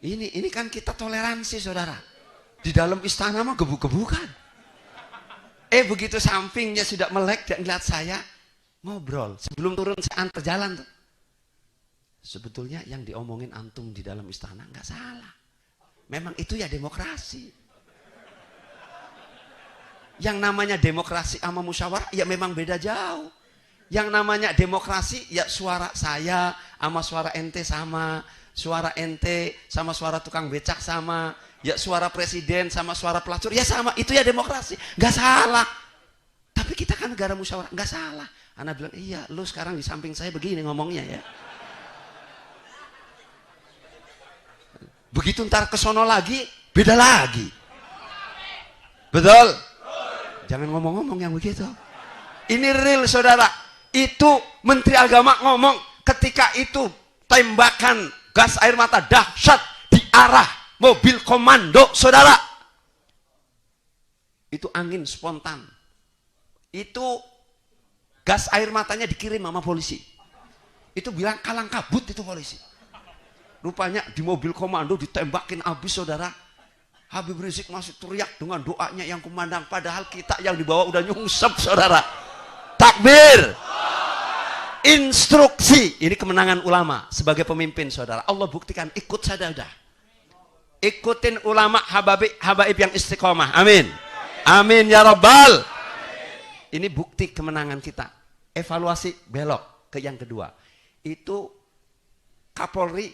Ini kan kita toleransi, saudara. Di dalam istana mah gebuk-gebukan. Begitu sampingnya sudah melek, dia ngeliat saya, ngobrol. Sebelum turun saya antar jalan tuh. Sebetulnya yang diomongin antum di dalam istana nggak salah. Memang itu ya demokrasi. Yang namanya demokrasi sama musyawarah ya memang beda jauh. Yang namanya demokrasi ya suara saya sama suara ente sama, suara ente sama suara tukang becak sama, ya suara presiden sama suara pelacur ya sama. Itu ya demokrasi, nggak salah. Tapi kita kan negara musyawarah, nggak salah. Anak bilang, iya, lu sekarang di samping saya begini ngomongnya ya. Begitu ntar ke sono lagi, beda lagi. Betul? Jangan ngomong-ngomong yang begitu. Ini real, saudara. Itu Menteri Agama ngomong ketika itu tembakan gas air mata dahsyat di arah mobil komando, saudara. Itu angin spontan. Itu gas air matanya dikirim sama polisi. Itu bilang kalang kabut itu polisi. Rupanya di mobil komando ditembakin habis, saudara. Habib Rizik masih teriak dengan doanya yang kumandang. Padahal kita yang dibawa udah nyungsep, saudara. Takbir. Instruksi. Ini kemenangan ulama sebagai pemimpin, saudara. Allah buktikan, ikut saja udah. Ikutin ulama habaib yang istiqomah. Amin. Amin ya Rabbal. Ini bukti kemenangan kita. Evaluasi belok ke yang kedua. Itu Kapolri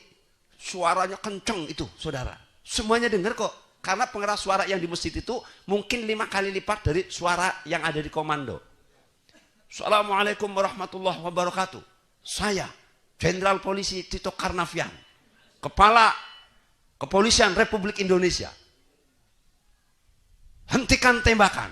suaranya kenceng itu, saudara. Semuanya dengar kok. Karena pengeras suara yang di masjid itu mungkin 5 kali lipat dari suara yang ada di komando. Assalamualaikum warahmatullahi wabarakatuh. Saya, Jenderal Polisi Tito Karnavian, Kepala Kepolisian Republik Indonesia. Hentikan tembakan.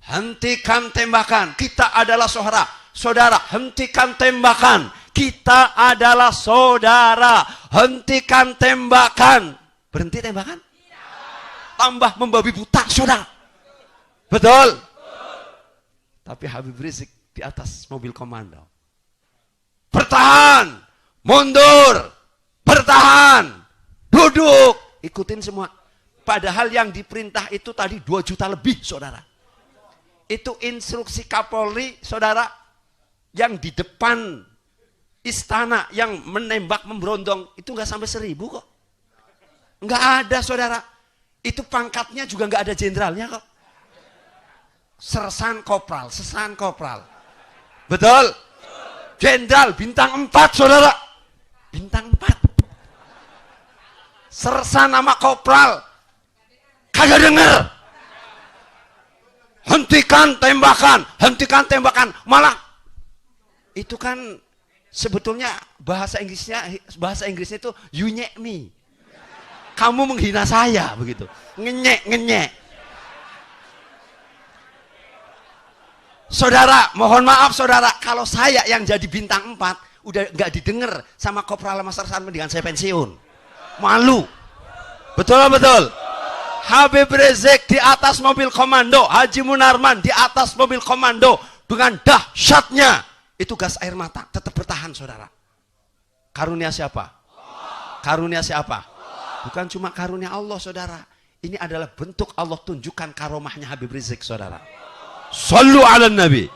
Hentikan tembakan. Kita adalah saudara. Saudara, hentikan tembakan. Kita adalah saudara. Hentikan tembakan. Berhenti tembakan? Tambah membabi buta, saudara. Betul? Tapi Habib Rizik di atas mobil komando. Bertahan. Mundur. Bertahan. Duduk. Ikutin semua. Padahal yang diperintah itu tadi 2 juta lebih, saudara. Itu instruksi Kapolri, saudara. Yang di depan istana yang menembak memberondong itu nggak sampai 1000 kok. Nggak ada, saudara. Itu pangkatnya juga nggak ada jenderalnya kok. Sersan kopral, sesan kopral. Betul? Jenderal bintang 4, saudara. Bintang 4. Sersan sama kopral kagak denger. Hentikan tembakan, hentikan tembakan. Malah itu kan sebetulnya bahasa Inggrisnya itu you nyek me. Kamu menghina saya begitu. Ngenyek. Saudara, mohon maaf saudara, kalau saya yang jadi bintang 4 udah nggak didengar sama Kopral Mas Arsan, mendingan saya pensiun. Malu. Betul betul. Habib Rizik di atas mobil komando, Haji Munarman di atas mobil komando dengan dahsyatnya itu gas air mata tetap bertahan saudara. Karunia siapa? Karunia siapa? Bukan cuma karunia Allah saudara. Ini adalah bentuk Allah tunjukkan karomahnya Habib Rizik saudara. Sallu ala Nabi.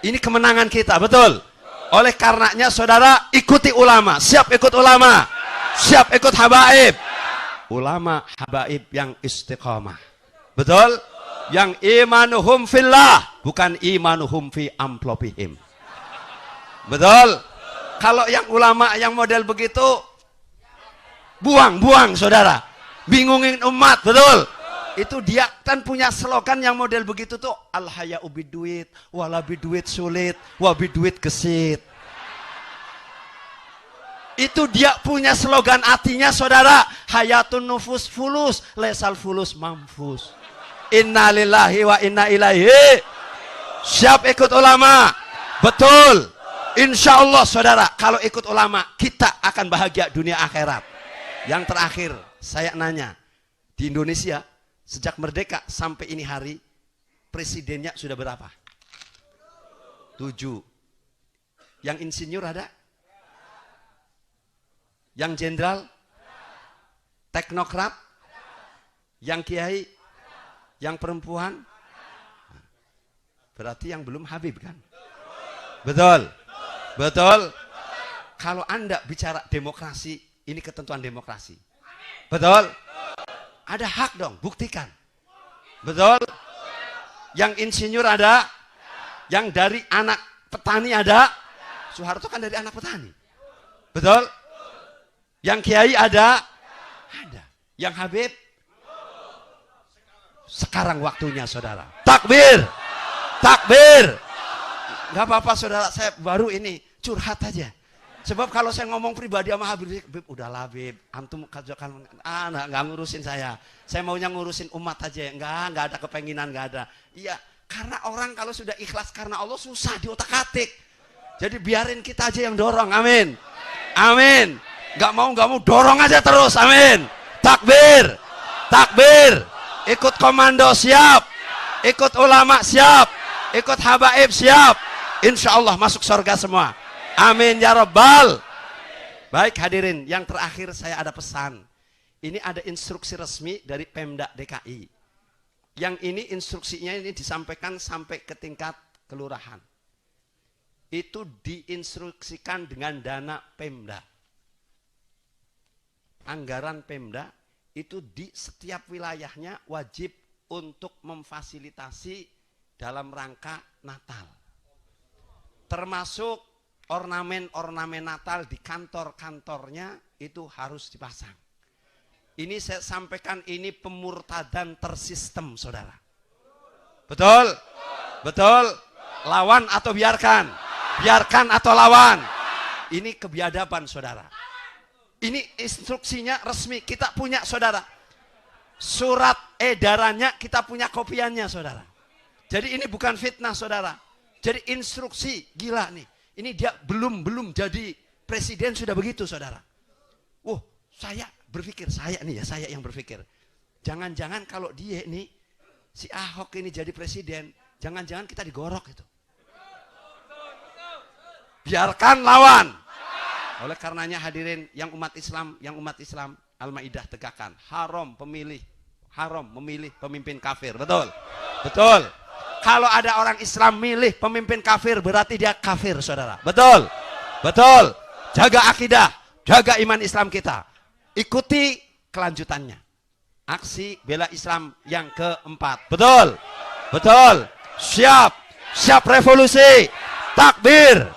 Ini kemenangan kita, betul. Oleh karenanya saudara ikuti ulama. Siap ikut ulama? Siap ikut habaib? Ulama habaib yang istiqamah. Betul? Yang imanuhum fillah, bukan imanuhum fi amplopihim. Betul? Kalau yang ulama yang model begitu buang saudara. Bingungin umat, betul? Itu dia kan punya slogan yang model begitu tuh, al haya'u biduit, wala biduit sulit, wa biduit gesit. Itu dia punya slogan artinya saudara, hayatun nufus fulus, lesal fulus mamfus. Innalillahi wa inna ilaihi. Siap ikut ulama? Betul. Insya Allah saudara, kalau ikut ulama kita akan bahagia dunia akhirat. Yang terakhir saya nanya, di Indonesia sejak merdeka sampai ini hari, presidennya sudah berapa? 7. Yang insinyur ada? Yang jenderal? Teknokrat? Yang kiai? Yang perempuan? Berarti yang belum Habib kan? Betul? Betul? Kalau Anda bicara demokrasi, ini ketentuan demokrasi. Betul? Ada hak dong, buktikan. Betul? Yang insinyur ada? Yang dari anak petani ada? Soeharto kan dari anak petani. Betul? Yang kiai ada? Ada. Yang Habib? Sekarang waktunya saudara. Takbir! Takbir! Gak apa-apa saudara, saya baru ini curhat aja. Sebab kalau saya ngomong pribadi sama Habib, udahlah Habib, antum kajakan, nggak ngurusin saya. Saya maunya ngurusin umat aja, nggak ada kepenginan, nggak ada. Iya, karena orang kalau sudah ikhlas karena Allah susah diotak-atik. Jadi biarin kita aja yang dorong, amin. Amin. Nggak mau dorong aja terus, amin. Takbir, takbir. Ikut komando siap, ikut ulama siap, ikut habaib siap. Insya Allah masuk surga semua. Amin ya Rabbal. Baik hadirin, yang terakhir saya ada pesan. Ini ada instruksi resmi dari Pemda DKI. Yang ini instruksinya ini disampaikan sampai ke tingkat kelurahan. Itu diinstruksikan dengan dana Pemda. Anggaran Pemda itu di setiap wilayahnya wajib untuk memfasilitasi dalam rangka Natal. Termasuk ornamen-ornamen Natal di kantor-kantornya itu harus dipasang. Ini saya sampaikan, ini pemurtadan tersistem saudara. Betul? Betul? Lawan atau biarkan? Biarkan atau lawan? Ini kebiadaban saudara. Ini instruksinya resmi, kita punya saudara. Surat edarannya kita punya kopiannya saudara. Jadi ini bukan fitnah saudara. Jadi instruksi, gila nih. Ini dia belum jadi presiden sudah begitu saudara. Saya berpikir, saya yang berpikir. Jangan-jangan kalau dia nih, si Ahok ini jadi presiden, jangan-jangan kita digorok itu. Biarkan lawan. Oleh karenanya hadirin yang umat Islam, Al-Maidah tegakkan. Haram memilih pemimpin kafir. Betul? Betul. Kalau ada orang Islam milih pemimpin kafir, berarti dia kafir, saudara. Betul? Betul. Jaga akidah, jaga iman Islam kita. Ikuti kelanjutannya. Aksi bela Islam yang keempat. Betul? Betul. Siap revolusi. Takbir.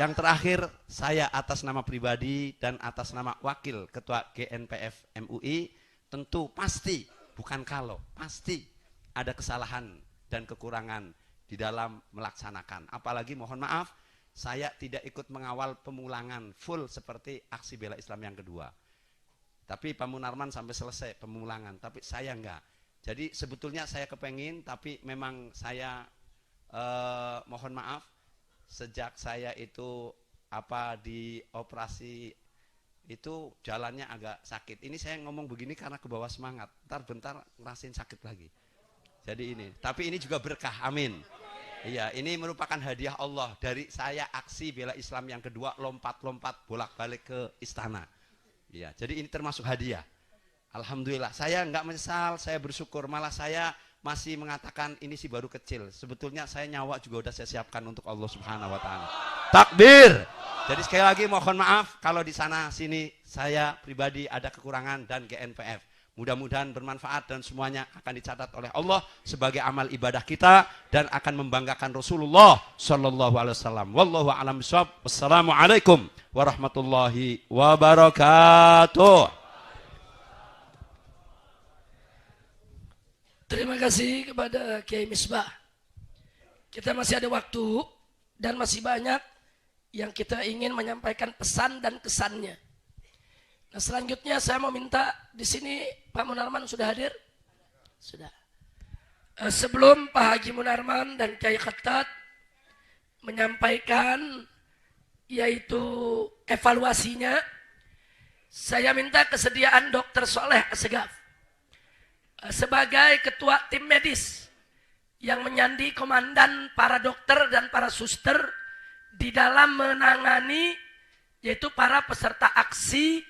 Yang terakhir, saya atas nama pribadi dan atas nama wakil ketua GNPF MUI, tentu pasti, bukan kalau, pasti ada kesalahan dan kekurangan di dalam melaksanakan. Apalagi mohon maaf, saya tidak ikut mengawal pemulangan full seperti aksi bela Islam yang kedua. Tapi Pak Munarman sampai selesai pemulangan, tapi saya enggak. Jadi sebetulnya saya kepengin, tapi memang saya Mohon maaf, sejak saya itu di operasi itu jalannya agak sakit. Ini saya ngomong begini karena ke bawah semangat. Ntar bentar ngerasain sakit lagi. Jadi ini, tapi ini juga berkah, amin. Iya, ini merupakan hadiah Allah dari saya aksi bela Islam yang kedua, lompat-lompat bolak-balik ke istana. Iya, jadi ini termasuk hadiah. Alhamdulillah, saya nggak menyesal, saya bersyukur, malah saya masih mengatakan ini sih baru kecil. Sebetulnya saya nyawa juga udah saya siapkan untuk Allah Subhanahu wa taala. Takbir. Jadi sekali lagi mohon maaf kalau di sana sini saya pribadi ada kekurangan dan GNPF. Mudah-mudahan bermanfaat dan semuanya akan dicatat oleh Allah sebagai amal ibadah kita dan akan membanggakan Rasulullah sallallahu alaihi wasallam. Wallahu a'lam bishawab. Wassalamualaikum warahmatullahi wabarakatuh. Terima kasih kepada Kiai Misbah. Kita masih ada waktu dan masih banyak yang kita ingin menyampaikan pesan dan kesannya. Nah, selanjutnya saya mau minta di sini Pak Munarman sudah hadir? Sudah. Sebelum Pak Haji Munarman dan Kiai Khattat menyampaikan yaitu evaluasinya, saya minta kesediaan Dr. Soleh Assegaf sebagai ketua tim medis yang menyandi komandan para dokter dan para suster di dalam menangani yaitu para peserta aksi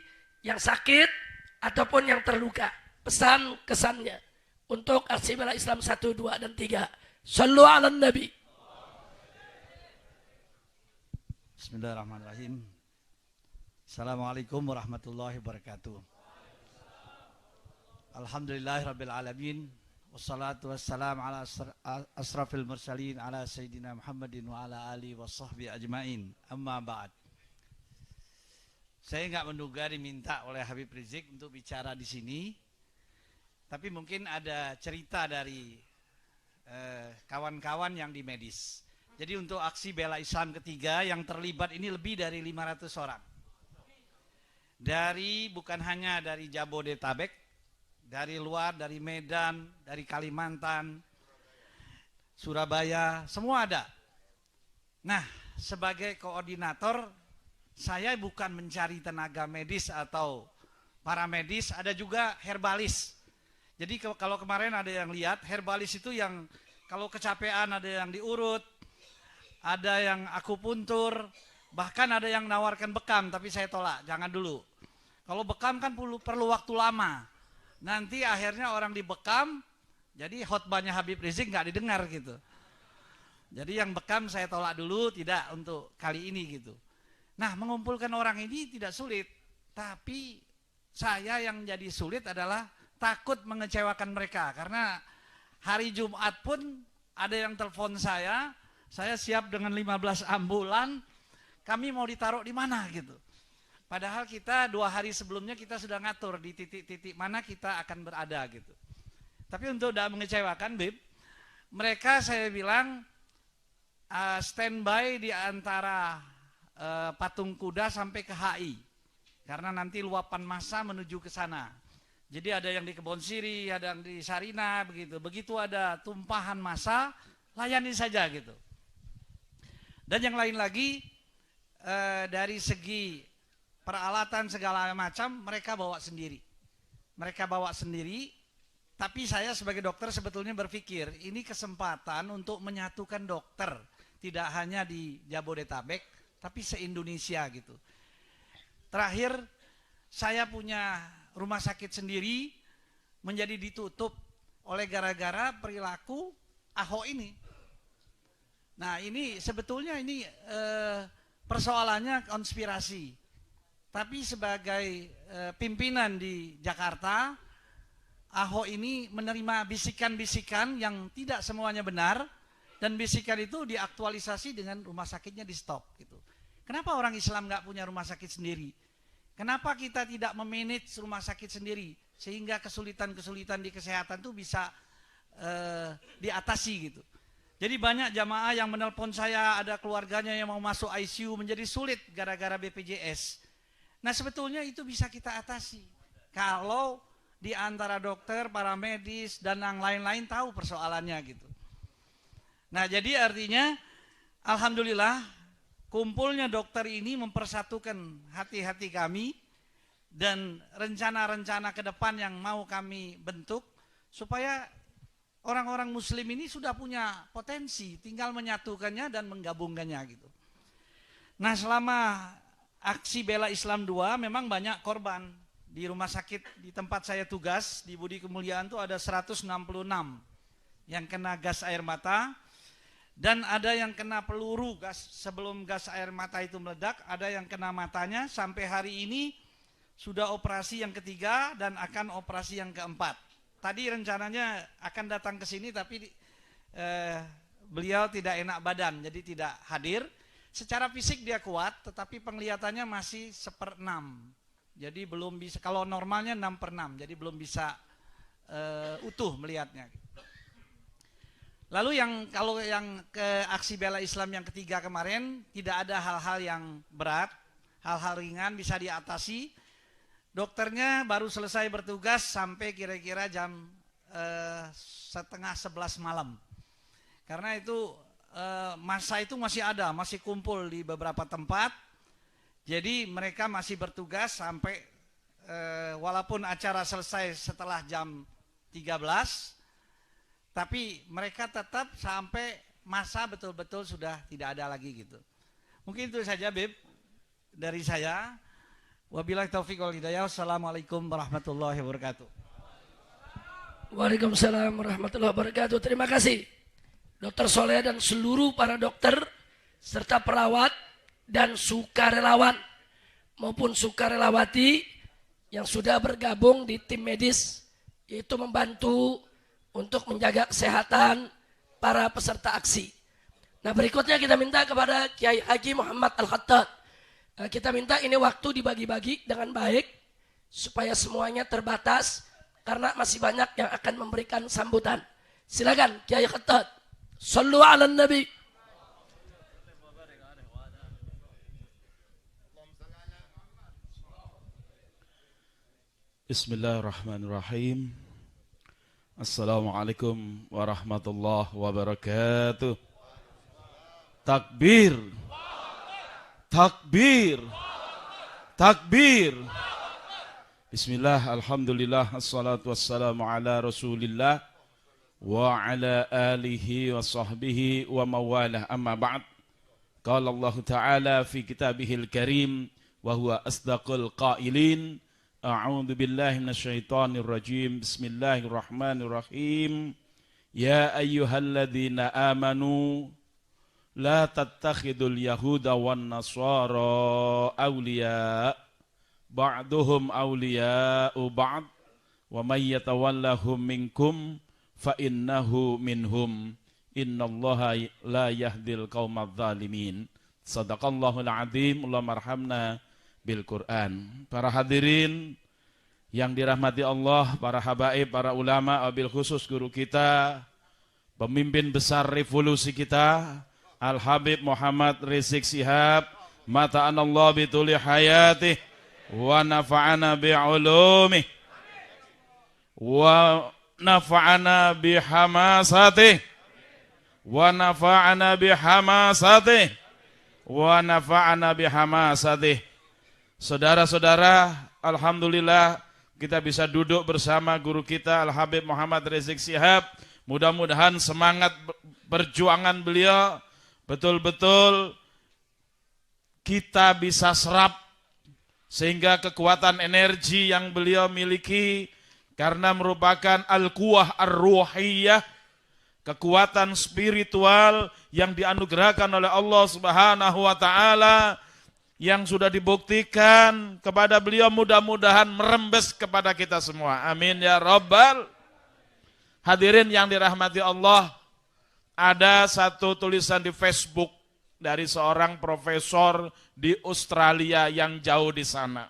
yang sakit ataupun yang terluka. Pesan kesannya untuk aksi bela Islam 1, 2, dan 3. Shallu ala Nabi. Bismillahirrahmanirrahim. Assalamualaikum warahmatullahi wabarakatuh. Alhamdulillahirabbil alamin. Wassalatu wassalamu ala asrafil mursalin ala sayyidina Muhammadin wa ala alihi washabbihi ajmain. Amma ba'd. Saya enggak menduga diminta oleh Habib Rizik untuk bicara di sini. Tapi mungkin ada cerita dari kawan-kawan yang di medis. Jadi untuk aksi bela Islam ketiga yang terlibat ini lebih dari 500 orang. Bukan hanya dari Jabodetabek, dari luar, dari Medan, dari Kalimantan, Surabaya, semua ada. Nah, sebagai koordinator, saya bukan mencari tenaga medis atau paramedis, ada juga herbalis. Jadi kalau kemarin ada yang lihat, herbalis itu yang kalau kecapean ada yang diurut, ada yang akupuntur, bahkan ada yang nawarkan bekam, tapi saya tolak, jangan dulu. Kalau bekam kan perlu waktu lama. Nanti akhirnya orang dibekam, jadi khotbahnya Habib Rizik nggak didengar gitu. Jadi yang bekam saya tolak dulu, tidak untuk kali ini gitu. Nah, mengumpulkan orang ini tidak sulit, tapi saya yang jadi sulit adalah takut mengecewakan mereka. Karena hari Jumat pun ada yang telepon saya siap dengan 15 ambulan, kami mau ditaruh di mana gitu. Padahal kita 2 hari sebelumnya kita sudah ngatur di titik-titik mana kita akan berada gitu. Tapi untuk tidak mengecewakan Bib, mereka saya bilang standby di antara Patung Kuda sampai ke HI. Karena nanti luapan massa menuju ke sana. Jadi ada yang di Kebon Siri, ada yang di Sarina begitu. Begitu ada tumpahan massa, layani saja gitu. Dan yang lain lagi dari segi peralatan segala macam mereka bawa sendiri. Mereka bawa sendiri, tapi saya sebagai dokter sebetulnya berpikir ini kesempatan untuk menyatukan dokter, tidak hanya di Jabodetabek, tapi se-Indonesia gitu. Terakhir, saya punya rumah sakit sendiri menjadi ditutup oleh gara-gara perilaku Ahok ini. Nah ini sebetulnya ini persoalannya konspirasi. Tapi sebagai pimpinan di Jakarta, Ahok ini menerima bisikan-bisikan yang tidak semuanya benar, dan bisikan itu diaktualisasi dengan rumah sakitnya di stop gitu. Kenapa orang Islam nggak punya rumah sakit sendiri? Kenapa kita tidak memanage rumah sakit sendiri sehingga kesulitan-kesulitan di kesehatan itu bisa diatasi gitu. Jadi banyak jamaah yang menelpon saya, ada keluarganya yang mau masuk ICU menjadi sulit gara-gara BPJS. Nah sebetulnya itu bisa kita atasi kalau di antara dokter, para medis dan yang lain-lain tahu persoalannya gitu. Nah, jadi artinya alhamdulillah kumpulnya dokter ini mempersatukan hati-hati kami dan rencana-rencana ke depan yang mau kami bentuk supaya orang-orang muslim ini sudah punya potensi, tinggal menyatukannya dan menggabungkannya gitu. Nah, selama aksi Bela Islam 2 memang banyak korban. Di rumah sakit di tempat saya tugas di Budi Kemuliaan itu ada 166 yang kena gas air mata dan ada yang kena peluru gas sebelum gas air mata itu meledak, ada yang kena matanya. Sampai hari ini sudah operasi yang ketiga dan akan operasi yang keempat. Tadi rencananya akan datang ke sini tapi beliau tidak enak badan jadi tidak hadir. Secara fisik dia kuat tetapi penglihatannya masih 1/6. Jadi belum bisa, kalau normalnya 6/6, jadi belum bisa utuh melihatnya. Lalu kalau yang ke aksi Bela Islam yang ketiga kemarin, tidak ada hal-hal yang berat, hal-hal ringan bisa diatasi. Dokternya baru selesai bertugas sampai kira-kira jam 10:30 malam. Karena itu masa itu masih ada, masih kumpul di beberapa tempat. Jadi mereka masih bertugas sampai walaupun acara selesai setelah jam 13, tapi mereka tetap sampai masa betul-betul sudah tidak ada lagi gitu. Mungkin itu saja Bib dari saya. Wabillahi taufiq wal hidayah. Wassalamualaikum warahmatullahi wabarakatuh. Waalaikumsalam warahmatullahi wabarakatuh. Terima kasih Dr. Soleh dan seluruh para dokter serta perawat dan sukarelawan maupun sukarelawati yang sudah bergabung di tim medis, yaitu membantu untuk menjaga kesehatan para peserta aksi. Nah, berikutnya kita minta kepada Kiai Haji Muhammad Al-Khattab. Kita minta ini waktu dibagi-bagi dengan baik supaya semuanya terbatas karena masih banyak yang akan memberikan sambutan. Silakan Kiai Khattab. Sallu ala Nabi. Bismillahirrahmanirrahim. Assalamualaikum warahmatullahi wabarakatuh. Takbir. Takbir. Takbir. Bismillah, alhamdulillah, assalatu wassalamu ala rasulillah wa ala alihi wa sahbihi wa mawalah, amma ba'd. Qala Allah Ta'ala fi kitabihil karim wa huwa asdaqul qailin. A'udzu billahi minasyaitonir rajim. Bismillahirrahmanirrahim. Ya ayyuhalladzina amanu la tattakhidul yahuda wan nasara awliya ba'duhum awliya'u ba'd wa may yatawallahum minkum fa innahu minhum innallaha la yahdil qaumadz zalimin. Shadaqallahul azim. Allahumma arhamna bil Quran. Para hadirin yang dirahmati Allah, para habaib, para ulama, wabil khusus guru kita, pemimpin besar revolusi kita, Al-Habib Muhammad Rizik Shihab, mata'anallah bituli hayatih, wa nafa'ana bi'ulumih, wa nafa'ana bihamasatih, wa nafa'ana bihamasatih, wa nafa'ana bihamasatih. Saudara-saudara, alhamdulillah kita bisa duduk bersama guru kita Al-Habib Muhammad Rizik Shihab. Mudah-mudahan semangat perjuangan beliau betul-betul kita bisa serap sehingga kekuatan energi yang beliau miliki karena merupakan al-quwah ar-ruhiyah, kekuatan spiritual yang dianugerahkan oleh Allah Subhanahu wa taala yang sudah dibuktikan kepada beliau, mudah-mudahan merembes kepada kita semua. Amin ya rabbal. Hadirin yang dirahmati Allah, ada satu tulisan di Facebook dari seorang profesor di Australia yang jauh di sana.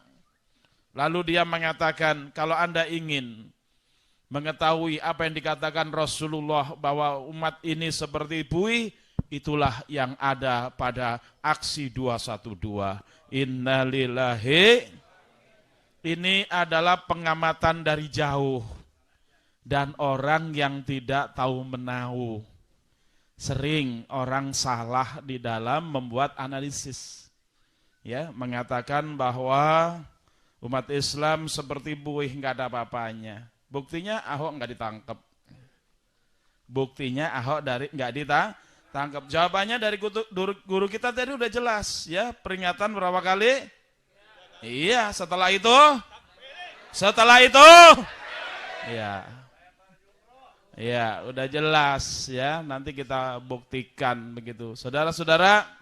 Lalu dia mengatakan, kalau Anda ingin mengetahui apa yang dikatakan Rasulullah bahwa umat ini seperti buih, itulah yang ada pada aksi 212. Innalillahi. Ini adalah pengamatan dari jauh dan orang yang tidak tahu menahu. sering orang salah di dalam membuat analisis. Ya, mengatakan bahwa umat Islam seperti buih, nggak ada apa-apanya. Buktinya Ahok nggak ditangkap. Buktinya Ahok nggak ditangkap. Jawabannya dari guru kita tadi udah jelas, ya, peringatan berapa kali? Iya, setelah itu, ya, udah jelas, ya. Nanti kita buktikan begitu, saudara-saudara.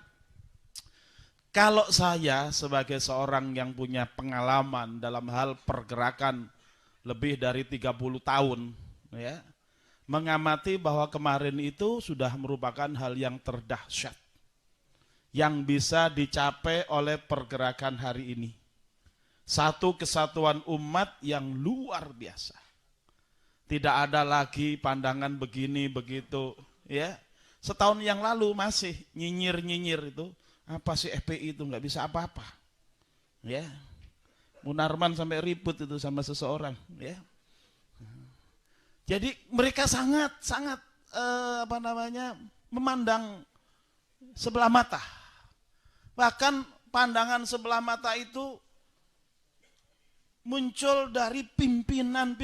Kalau saya sebagai seorang yang punya pengalaman dalam hal pergerakan lebih dari 30 tahun, ya, mengamati bahwa kemarin itu sudah merupakan hal yang terdahsyat yang bisa dicapai oleh pergerakan hari ini. Satu kesatuan umat yang luar biasa. Tidak ada lagi pandangan begini begitu, ya. Setahun yang lalu masih nyinyir itu, apa sih FPI itu, nggak bisa apa-apa, ya. Munarman sampai ribut itu sama seseorang, ya. Jadi mereka sangat memandang sebelah mata. Bahkan pandangan sebelah mata itu muncul dari pimpinan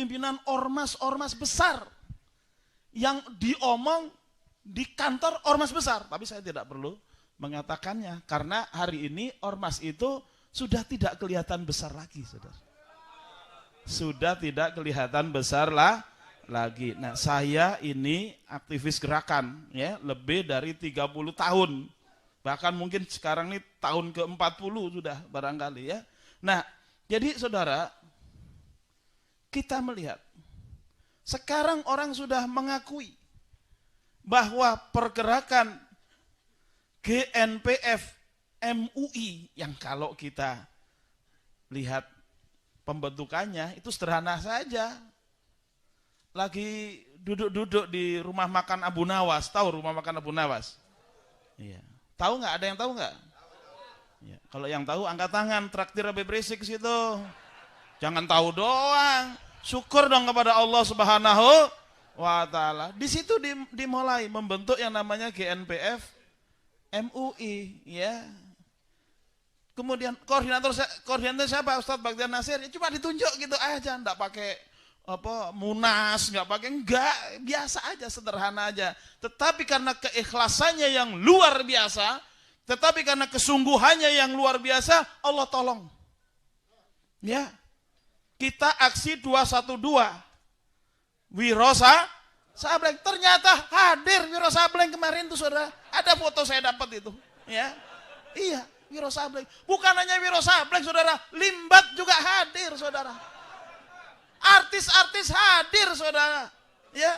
ormas besar yang diomong di kantor ormas besar. Tapi saya tidak perlu mengatakannya, karena hari ini ormas itu sudah tidak kelihatan besar lagi, saudara. Sudah tidak kelihatan besar lagi. Nah, saya ini aktivis gerakan, ya, lebih dari 30 tahun. Bahkan mungkin sekarang ini tahun ke-40 sudah barangkali, ya. Nah, jadi saudara, kita melihat sekarang orang sudah mengakui bahwa pergerakan GNPF MUI yang kalau kita lihat pembentukannya itu sederhana saja. Lagi duduk-duduk di rumah makan Abu Nawas, tahu rumah makan Abu Nawas? Iya. Tahu nggak? Ada yang tahu nggak? Ya. Kalau yang tahu angkat tangan, traktir Habib Rizik ke situ. Jangan tahu doang, syukur dong kepada Allah Subhanahu wa Ta'ala. Di situ dimulai membentuk yang namanya GNPF MUI, ya. Kemudian koordinator siapa? Ustadz Baghdad Nasir. Ya, cuma ditunjuk gitu aja, enggak pakai munas, enggak, biasa aja, sederhana aja. Tetapi karena keikhlasannya yang luar biasa, tetapi karena kesungguhannya yang luar biasa, Allah tolong. Ya. Kita aksi 212. Wiro Sableng, ternyata hadir Wiro Sableng kemarin tuh, saudara. Ada foto saya dapat itu, ya. Iya, Wiro Sableng. Bukan hanya Wiro Sableng, saudara, Limbat juga hadir, saudara. Artis-artis hadir, saudara. Ya,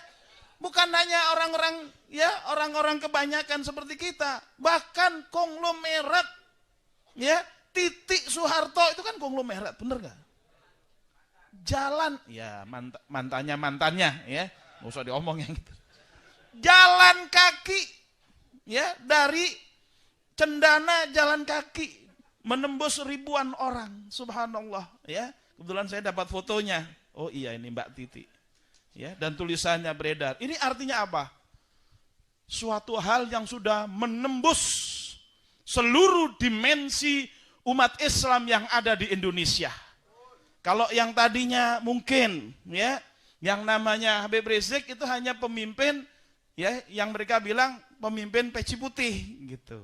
bukan hanya orang-orang kebanyakan seperti kita, bahkan konglomerat, ya. Titik Soeharto itu kan konglomerat, bener gak? Jalan, ya mantannya, ya, nggak usah diomong yang gitu. Jalan kaki, ya, dari Cendana jalan kaki menembus ribuan orang, subhanallah, ya. Kebetulan saya dapat fotonya. Oh iya, ini Mbak Titi, ya, dan tulisannya beredar. Ini artinya apa? Suatu hal yang sudah menembus seluruh dimensi umat Islam yang ada di Indonesia. Kalau yang tadinya mungkin, ya, yang namanya Habib Rizik itu hanya pemimpin, ya, yang mereka bilang pemimpin peci putih gitu.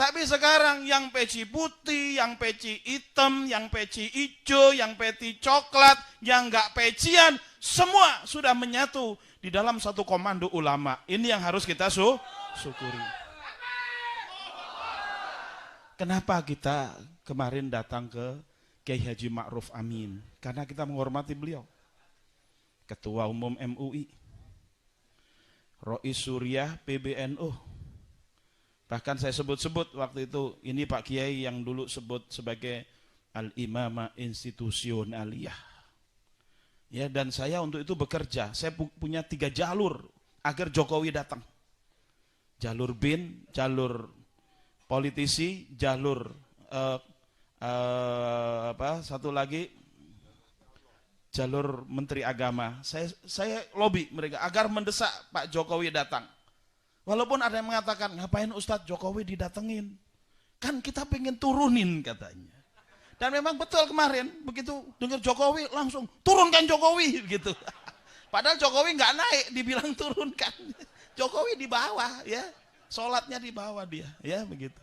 Tapi sekarang yang peci putih, yang peci hitam, yang peci hijau, yang peci coklat, yang enggak pecian, semua sudah menyatu di dalam satu komando ulama. Ini yang harus kita syukuri. Kenapa kita kemarin datang ke Kiai Haji Ma'ruf Amin? Karena kita menghormati beliau. Ketua Umum MUI, Rois Suriah PBNU. Bahkan saya sebut-sebut waktu itu, ini Pak Kiai yang dulu sebut sebagai Al-Imamah Institusionaliyah. Ya, dan saya untuk itu bekerja. Saya punya 3 jalur agar Jokowi datang. Jalur BIN, jalur politisi, jalur satu lagi jalur Menteri Agama. Saya lobby mereka agar mendesak Pak Jokowi datang. Walaupun ada yang mengatakan, ngapain Ustadz Jokowi didatengin? Kan kita pengen turunin katanya. Dan memang betul kemarin, begitu dengar Jokowi langsung, turunkan Jokowi gitu. Padahal Jokowi nggak naik, dibilang turunkan. Jokowi di bawah ya, sholatnya di bawah dia, ya begitu.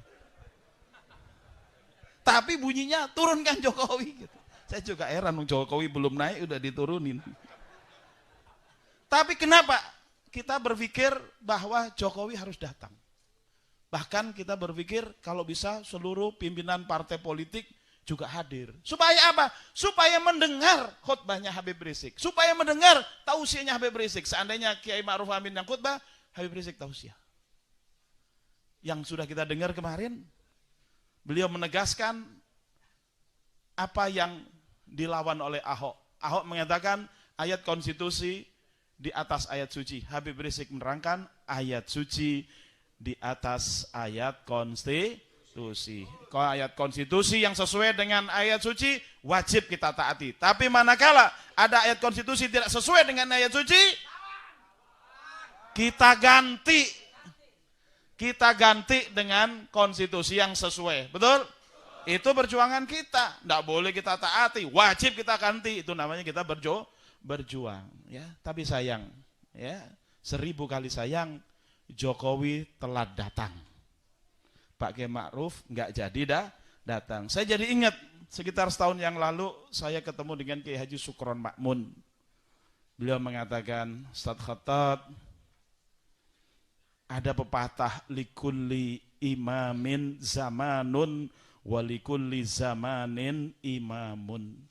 Tapi bunyinya turunkan Jokowi gitu. Saya juga heran, Jokowi belum naik udah diturunin. Tapi kenapa kita berpikir bahwa Jokowi harus datang? Bahkan kita berpikir kalau bisa seluruh pimpinan partai politik juga hadir. Supaya apa? Supaya mendengar khutbahnya Habib Rizik. Supaya mendengar tausiahnya Habib Rizik. Seandainya Kiai Ma'ruf Amin yang khutbah, Habib Rizik tausiah. Yang sudah kita dengar kemarin, beliau menegaskan apa yang dilawan oleh Ahok. Ahok mengatakan ayat konstitusi di atas ayat suci. Habib Rizik menerangkan ayat suci di atas ayat konstitusi. Kalau ayat konstitusi yang sesuai dengan ayat suci wajib kita taati. Tapi manakala ada ayat konstitusi tidak sesuai dengan ayat suci, kita ganti. Kita ganti dengan konstitusi yang sesuai. Betul? Itu perjuangan kita. Tidak boleh kita taati, wajib kita ganti. Itu namanya kita berjuang. Ya, tapi sayang, ya, 1000 kali sayang, Jokowi telat datang. Pak Kiai Ma'ruf nggak jadi datang. Saya jadi ingat sekitar setahun yang lalu saya ketemu dengan Kiai Haji Sukron Makmun. Beliau mengatakan, Ustadz Khattab, ada pepatah likulli imamin zamanun walikulli zamanin imamun.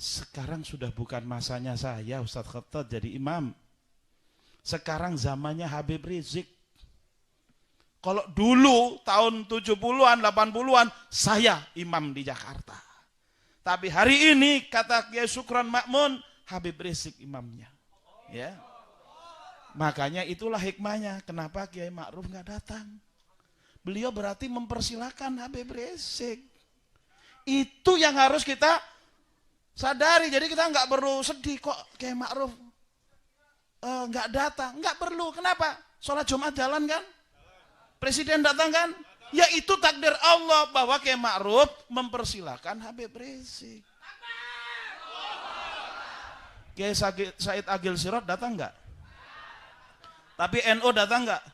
Sekarang sudah bukan masanya saya Ustadz Khattab jadi imam. Sekarang zamannya Habib Rizik. Kalau dulu tahun 70-an, 80-an saya imam di Jakarta. Tapi hari ini kata Kiai Sukron Makmun, Habib Rizik imamnya. Ya. Makanya itulah hikmahnya kenapa Kiai Ma'ruf nggak datang. Beliau berarti mempersilahkan Habib Rizik. Itu yang harus kita sadari. Jadi kita nggak perlu sedih kok Kiai Ma'ruf nggak datang, nggak perlu. Kenapa? Sholat Jumat jalan kan? Presiden datang kan? Ya itu takdir Allah bahwa Kiai Ma'ruf mempersilahkan Habib Rizik. Kiai Said Agil Sirot datang nggak? Tapi NU datang nggak?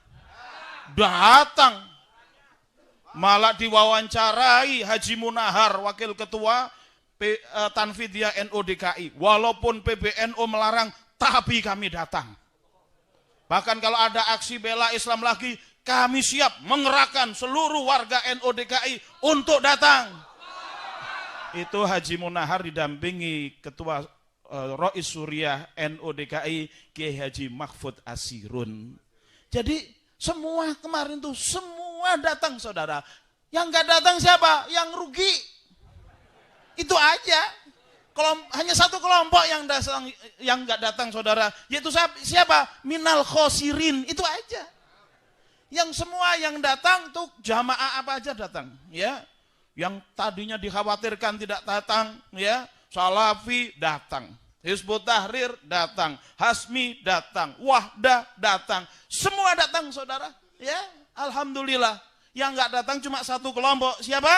Datang. Malah diwawancarai Haji Munahar, wakil ketua Tanfidiyah NU DKI. Walaupun PBNU melarang, tapi kami datang. Bahkan kalau ada aksi bela Islam lagi, kami siap mengerahkan seluruh warga NU DKI untuk datang. Itu Haji Munahar didampingi ketua Rois Suriah NU DKI Kiai Haji Mahfud Asirun. Jadi semua kemarin tuh semua datang saudara. Yang nggak datang siapa? Yang rugi. Itu aja. Hanya satu kelompok yang nggak datang saudara, yaitu siapa? Minal khosirin, itu aja. Yang semua yang datang tuh jamaah apa aja datang, ya. Yang tadinya dikhawatirkan tidak datang, ya. Salafi datang, Hizbut Tahrir datang, Hasmi datang, Wahdah datang, semua datang saudara, ya. Alhamdulillah. Yang nggak datang cuma satu kelompok, siapa?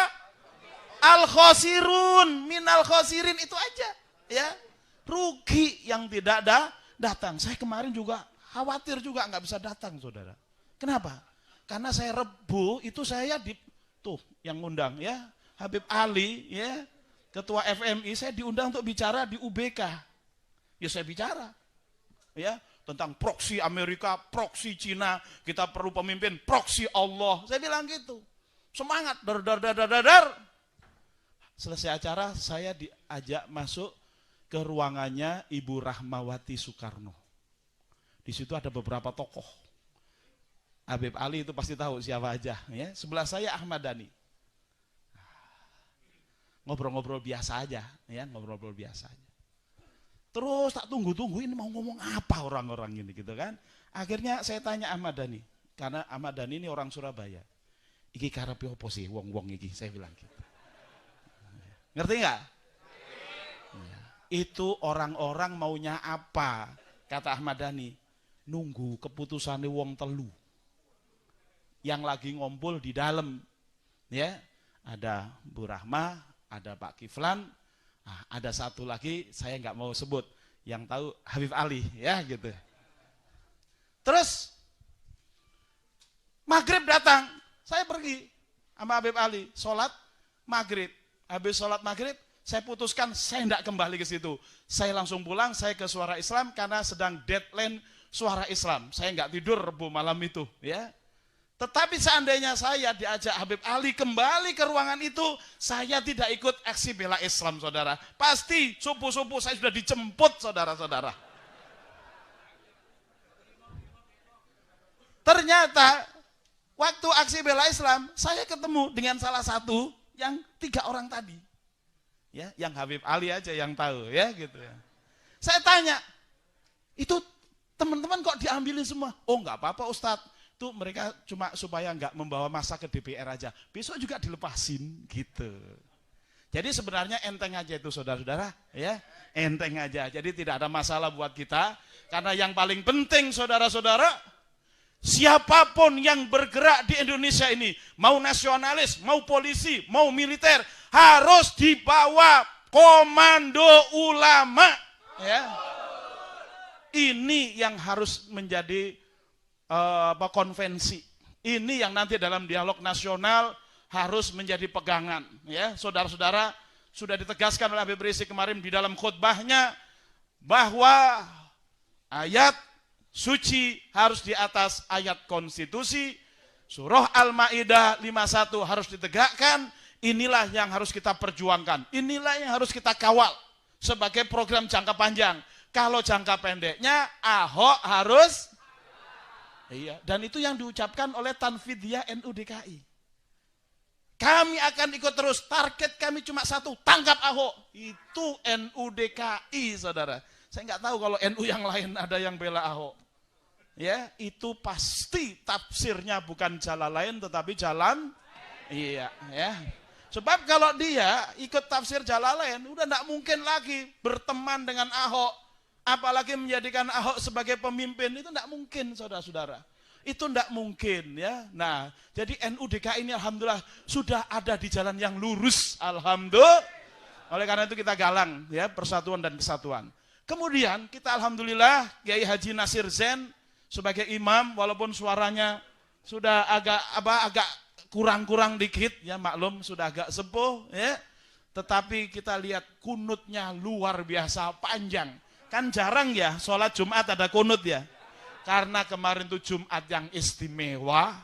Al-khosirun, minal khosirin, itu aja, ya. Rugi yang tidak datang. Saya kemarin juga khawatir juga nggak bisa datang, saudara. Kenapa? Karena saya Rebu itu saya tuh yang ngundang, ya, Habib Ali, ya, ketua FMI, saya diundang untuk bicara di UBK. Ya saya bicara, ya, tentang proksi Amerika, proksi Cina, kita perlu pemimpin proksi Allah. Saya bilang gitu, semangat, dar. Selesai acara, saya diajak masuk ke ruangannya Ibu Rahmawati Soekarno. Di situ ada beberapa tokoh. Habib Ali itu pasti tahu siapa aja. Ya. Sebelah saya Ahmad Dhani. Ngobrol-ngobrol biasa aja, ya, ngobrol-ngobrol biasa aja. Terus tak tunggu-tunggu ini mau ngomong apa orang-orang ini gitu kan. Akhirnya saya tanya Ahmad Dhani, karena Ahmad Dhani ini orang Surabaya. Iki karepe opo sih wong-wong iki, saya bilang gitu. Ngerti nggak? Ya. Itu orang-orang maunya apa? Kata Ahmad Dhani. nunggu keputusannya wong telu yang lagi ngumpul di dalam, ya. Ada Bu Rahma, ada Pak Kiflan, ada satu lagi saya nggak mau sebut, yang tahu Habib Ali, ya gitu. Terus maghrib datang, saya pergi sama Habib Ali, sholat maghrib. Habis sholat maghrib, saya putuskan saya tidak kembali ke situ. Saya langsung pulang, saya ke Suara Islam karena sedang deadline Suara Islam. Saya nggak tidur Rebu malam itu, ya. Tetapi seandainya saya diajak Habib Ali kembali ke ruangan itu, saya tidak ikut aksi bela Islam, saudara. Pasti subuh-subuh saya sudah dijemput, saudara-saudara. Ternyata waktu aksi bela Islam, saya ketemu dengan salah satu yang 3 orang tadi. Ya, yang Habib Ali aja yang tahu, ya gitu ya. Saya tanya, itu teman-teman kok diambilin semua? Oh, enggak apa-apa Ustadz, itu mereka cuma supaya enggak membawa massa ke DPR aja. Besok juga dilepasin gitu. Jadi sebenarnya enteng aja itu saudara-saudara, ya. Enteng aja. Jadi tidak ada masalah buat kita, karena yang paling penting saudara-saudara, siapapun yang bergerak di Indonesia ini, mau nasionalis, mau polisi, mau militer, harus dibawa komando ulama, ya. Ini yang harus menjadi konvensi. Ini yang nanti dalam dialog nasional harus menjadi pegangan, ya. Saudara-saudara, sudah ditegaskan oleh Habib Rizik kemarin di dalam khutbahnya bahwa ayat suci harus di atas ayat konstitusi. Surah Al-Maidah 51 harus ditegakkan. Inilah yang harus kita perjuangkan. Inilah yang harus kita kawal sebagai program jangka panjang. Kalau jangka pendeknya Ahok harus, iya, dan itu yang diucapkan oleh Tanfidiyah NU DKI. Kami akan ikut terus, target kami cuma satu, tangkap Ahok. Itu NU DKI, saudara. Saya nggak tahu kalau NU yang lain ada yang bela Ahok. Ya, itu pasti tafsirnya bukan jalan lain tetapi jalan, iya, ya. Sebab kalau dia ikut tafsir Jalalain, udah enggak mungkin lagi berteman dengan Ahok, apalagi menjadikan Ahok sebagai pemimpin, itu enggak mungkin, saudara-saudara. Itu enggak mungkin, ya. Nah, jadi NU DKI ini alhamdulillah sudah ada di jalan yang lurus, alhamdulillah. Oleh karena itu kita galang, ya, persatuan dan kesatuan. Kemudian kita alhamdulillah Kiai Haji Nasir Zain sebagai imam, walaupun suaranya sudah agak kurang-kurang dikit, ya maklum sudah agak sepuh, ya. Tetapi kita lihat kunutnya luar biasa panjang. Kan jarang ya sholat Jumat ada kunut ya. Karena kemarin itu Jumat yang istimewa,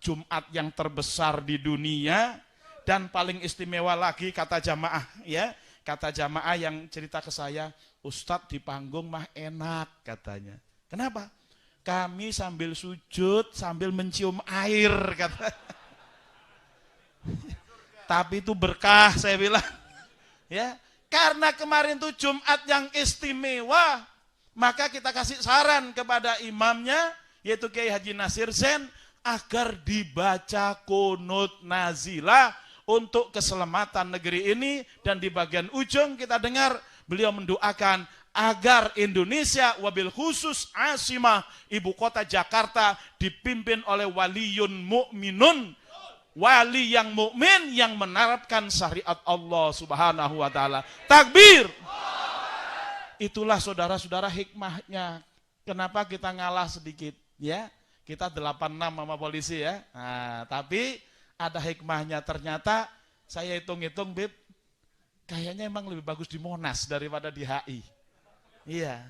Jumat yang terbesar di dunia, dan paling istimewa lagi kata jamaah, ya. Kata jamaah yang cerita ke saya, Ustadz di panggung mah enak katanya. Kenapa? Kami sambil sujud, sambil mencium air kata. Tapi itu berkah saya bilang, ya, karena kemarin itu Jumat yang istimewa, maka kita kasih saran kepada imamnya yaitu Kiai Haji Nasir Zain agar dibaca kunut nazilah untuk keselamatan negeri ini, dan di bagian ujung kita dengar beliau mendoakan agar Indonesia wabil khusus Asimah ibu kota Jakarta dipimpin oleh waliyun mu'minun, wali yang mukmin yang menerapkan syariat Allah Subhanahu wa taala. Takbir. Itulah saudara-saudara hikmahnya. Kenapa kita ngalah sedikit, ya? Kita 86 sama polisi, ya. Nah, tapi ada hikmahnya. Ternyata saya hitung-hitung, Bib, kayaknya emang lebih bagus di Monas daripada di HI. Iya.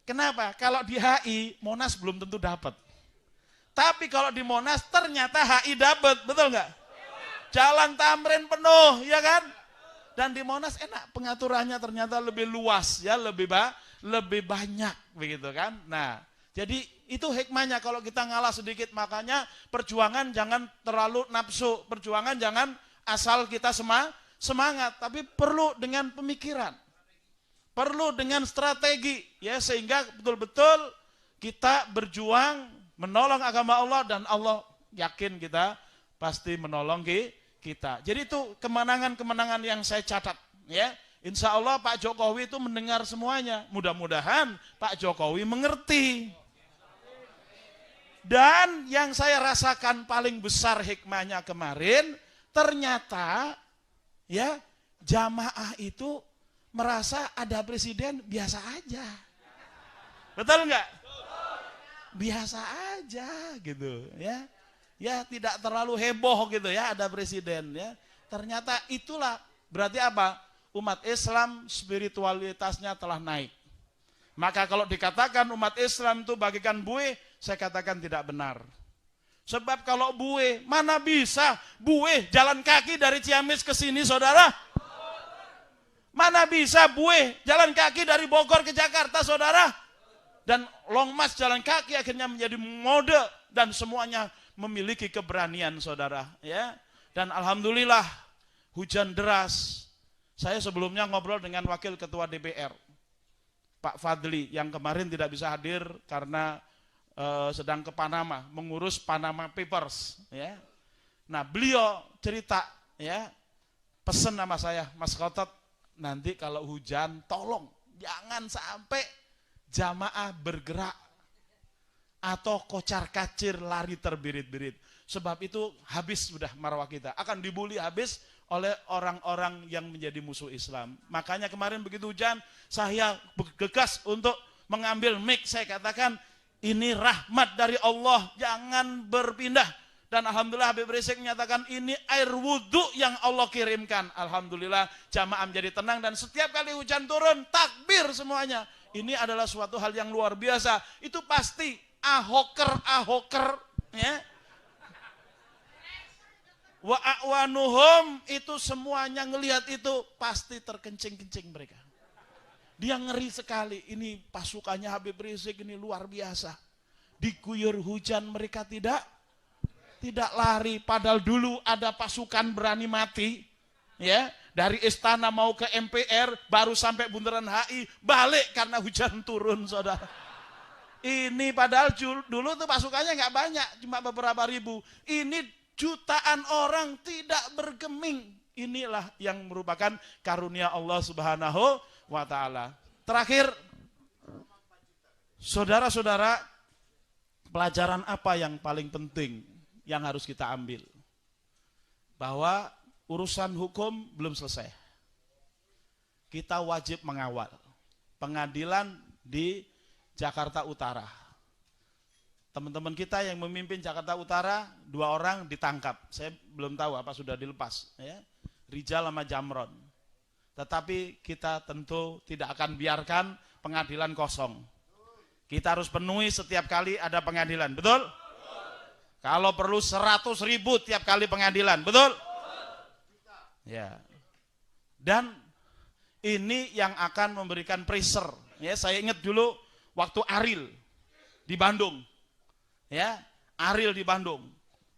Kenapa? Kalau di HI Monas belum tentu dapat. Tapi kalau di Monas ternyata HI dapat, betul nggak? Jalan Tamrin penuh, ya kan? Dan di Monas enak, pengaturannya ternyata lebih luas, ya, lebih banyak, begitu kan? Nah, jadi itu hikmahnya kalau kita ngalah sedikit, makanya perjuangan jangan terlalu nafsu, perjuangan jangan asal kita semangat, tapi perlu dengan pemikiran, perlu dengan strategi, ya, sehingga betul-betul kita berjuang menolong agama Allah, dan Allah yakin kita pasti menolong kita. Jadi itu kemenangan-kemenangan yang saya catat, ya. Insya Allah Pak Jokowi itu mendengar semuanya. Mudah-mudahan Pak Jokowi mengerti. Dan yang saya rasakan paling besar hikmahnya kemarin, ternyata ya jamaah itu merasa ada presiden biasa aja. Betul nggak? Biasa aja gitu ya. Ya tidak terlalu heboh gitu ya ada presiden ya. Ternyata itulah berarti apa? Umat Islam spiritualitasnya telah naik. Maka kalau dikatakan umat Islam itu bagikan buih, saya katakan tidak benar. Sebab kalau buih, mana bisa buih jalan kaki dari Ciamis ke sini saudara? Mana bisa buih jalan kaki dari Bogor ke Jakarta saudara? Dan long march jalan kaki akhirnya menjadi mode dan semuanya memiliki keberanian saudara. Ya. Dan alhamdulillah hujan deras. Saya sebelumnya ngobrol dengan wakil ketua DPR. Pak Fadli yang kemarin tidak bisa hadir karena sedang ke Panama mengurus Panama Papers ya. Nah, beliau cerita ya, pesen sama saya, Mas Khotot, nanti kalau hujan tolong jangan sampai jamaah bergerak atau kocar-kacir lari terbirit-birit. Sebab itu habis sudah marwah kita, akan dibully habis oleh orang-orang yang menjadi musuh Islam. Makanya kemarin begitu hujan, saya bergegas untuk mengambil mic, saya katakan, ini rahmat dari Allah, jangan berpindah. Dan alhamdulillah Habib Rizik menyatakan ini air wudhu yang Allah kirimkan. Alhamdulillah jamaah menjadi tenang dan setiap kali hujan turun, takbir semuanya. Ini adalah suatu hal yang luar biasa. Itu pasti ahoker ya. Wa a'wanuhum itu semuanya ngelihat itu pasti terkencing-kencing mereka. Dia ngeri sekali, ini pasukannya Habib Rizik ini luar biasa. Diguyur hujan mereka tidak lari, padahal dulu ada pasukan berani mati ya, dari istana mau ke MPR baru sampai bundaran HI balik karena hujan turun saudara. Ini padahal dulu tuh pasukannya nggak banyak, cuma beberapa ribu. Ini jutaan orang tidak bergeming. Inilah yang merupakan karunia Allah Subhanahu wa ta'ala. Terakhir, saudara-saudara, pelajaran apa yang paling penting yang harus kita ambil? Bahwa urusan hukum belum selesai. Kita wajib mengawal. Pengadilan di Jakarta Utara. Teman-teman kita yang memimpin Jakarta Utara, 2 orang ditangkap. Saya belum tahu apa sudah dilepas. Ya. Rijal sama Jamron. Tetapi kita tentu tidak akan biarkan pengadilan kosong. Kita harus penuhi setiap kali ada pengadilan. Betul? Kalau perlu 100.000 tiap kali pengadilan. Betul? Ya. Dan ini yang akan memberikan pressure. Ya, saya ingat dulu waktu Aril di Bandung. Ya, Aril di Bandung.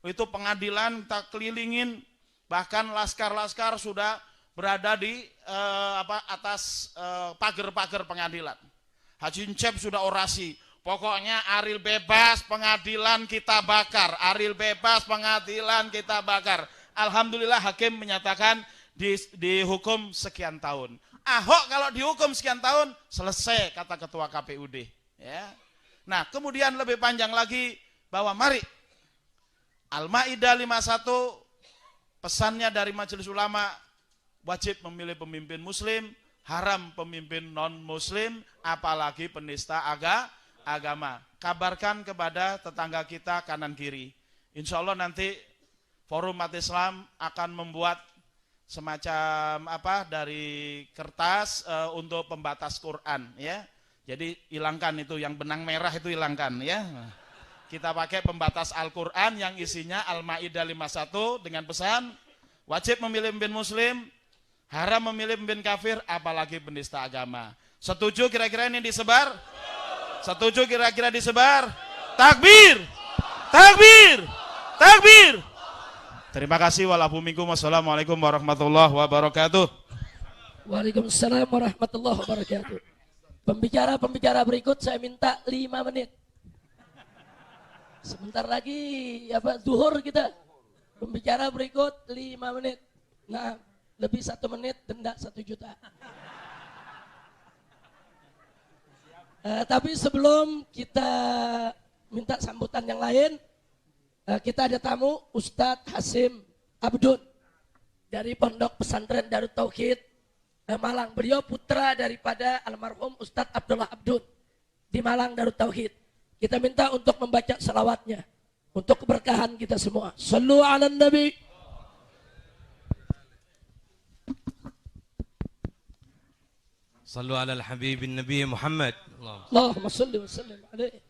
Itu pengadilan kita kelilingin, bahkan laskar-laskar sudah berada di atas pagar-pagar pengadilan. Haji Cep sudah orasi, pokoknya Aril bebas, pengadilan kita bakar. Aril bebas, pengadilan kita bakar. Alhamdulillah hakim menyatakan dihukum sekian tahun. Ahok kalau dihukum sekian tahun selesai, kata ketua KPUD. Ya. Nah, kemudian lebih panjang lagi bahwa mari Al-Maidah 51 pesannya dari Majelis Ulama, wajib memilih pemimpin muslim, haram pemimpin non-muslim, apalagi penista agama. Kabarkan kepada tetangga kita kanan kiri. Insya Allah nanti Forum Umat Islam akan membuat semacam dari kertas untuk pembatas Quran ya. Jadi hilangkan itu yang benang merah itu hilangkan ya. Kita pakai pembatas Al-Quran yang isinya Al-Maidah 51 dengan pesan wajib memilih pemimpin muslim, haram memilih pemimpin kafir, apalagi penista agama. Setuju kira-kira ini disebar? Setuju kira-kira disebar? Takbir! Takbir! Takbir! Terima kasih. Wassalamualaikum warahmatullahi wabarakatuh. Waalaikumsalam warahmatullahi wabarakatuh. Pembicara-pembicara berikut saya minta 5 menit. Sebentar lagi zuhur kita. Pembicara berikut 5 menit. Nah, lebih 1 menit denda 1 juta. Tapi sebelum kita minta sambutan yang lain. Kita ada tamu Ustadz Hasim Abdun dari Pondok Pesantren Darut Tauhid Malang. Beliau putra daripada almarhum Ustadz Abdullah Abdun di Malang Darut Tauhid. Kita minta untuk membaca salawatnya untuk keberkahan kita semua. Sallu ala Nabi. صلوا على الحبيب النبي محمد. Allahumma salli wa sallim alaihi.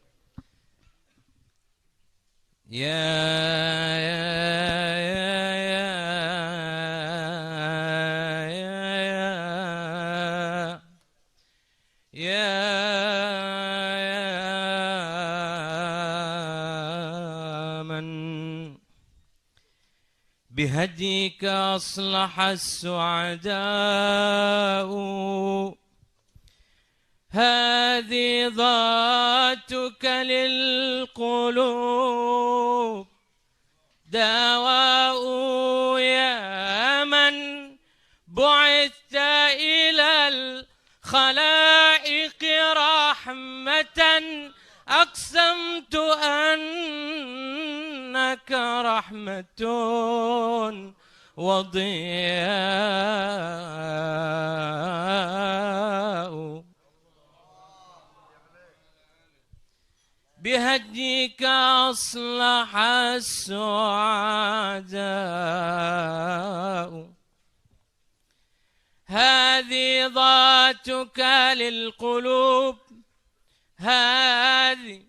من بهديك أصلح السعداء هذه ذاتك للقلوب دواء يا من بعثت إلى الخلائق رحمة أقسمت أنك رحمة وضياء بهديك أصلح السعداء هذه ذاتك للقلوب هذه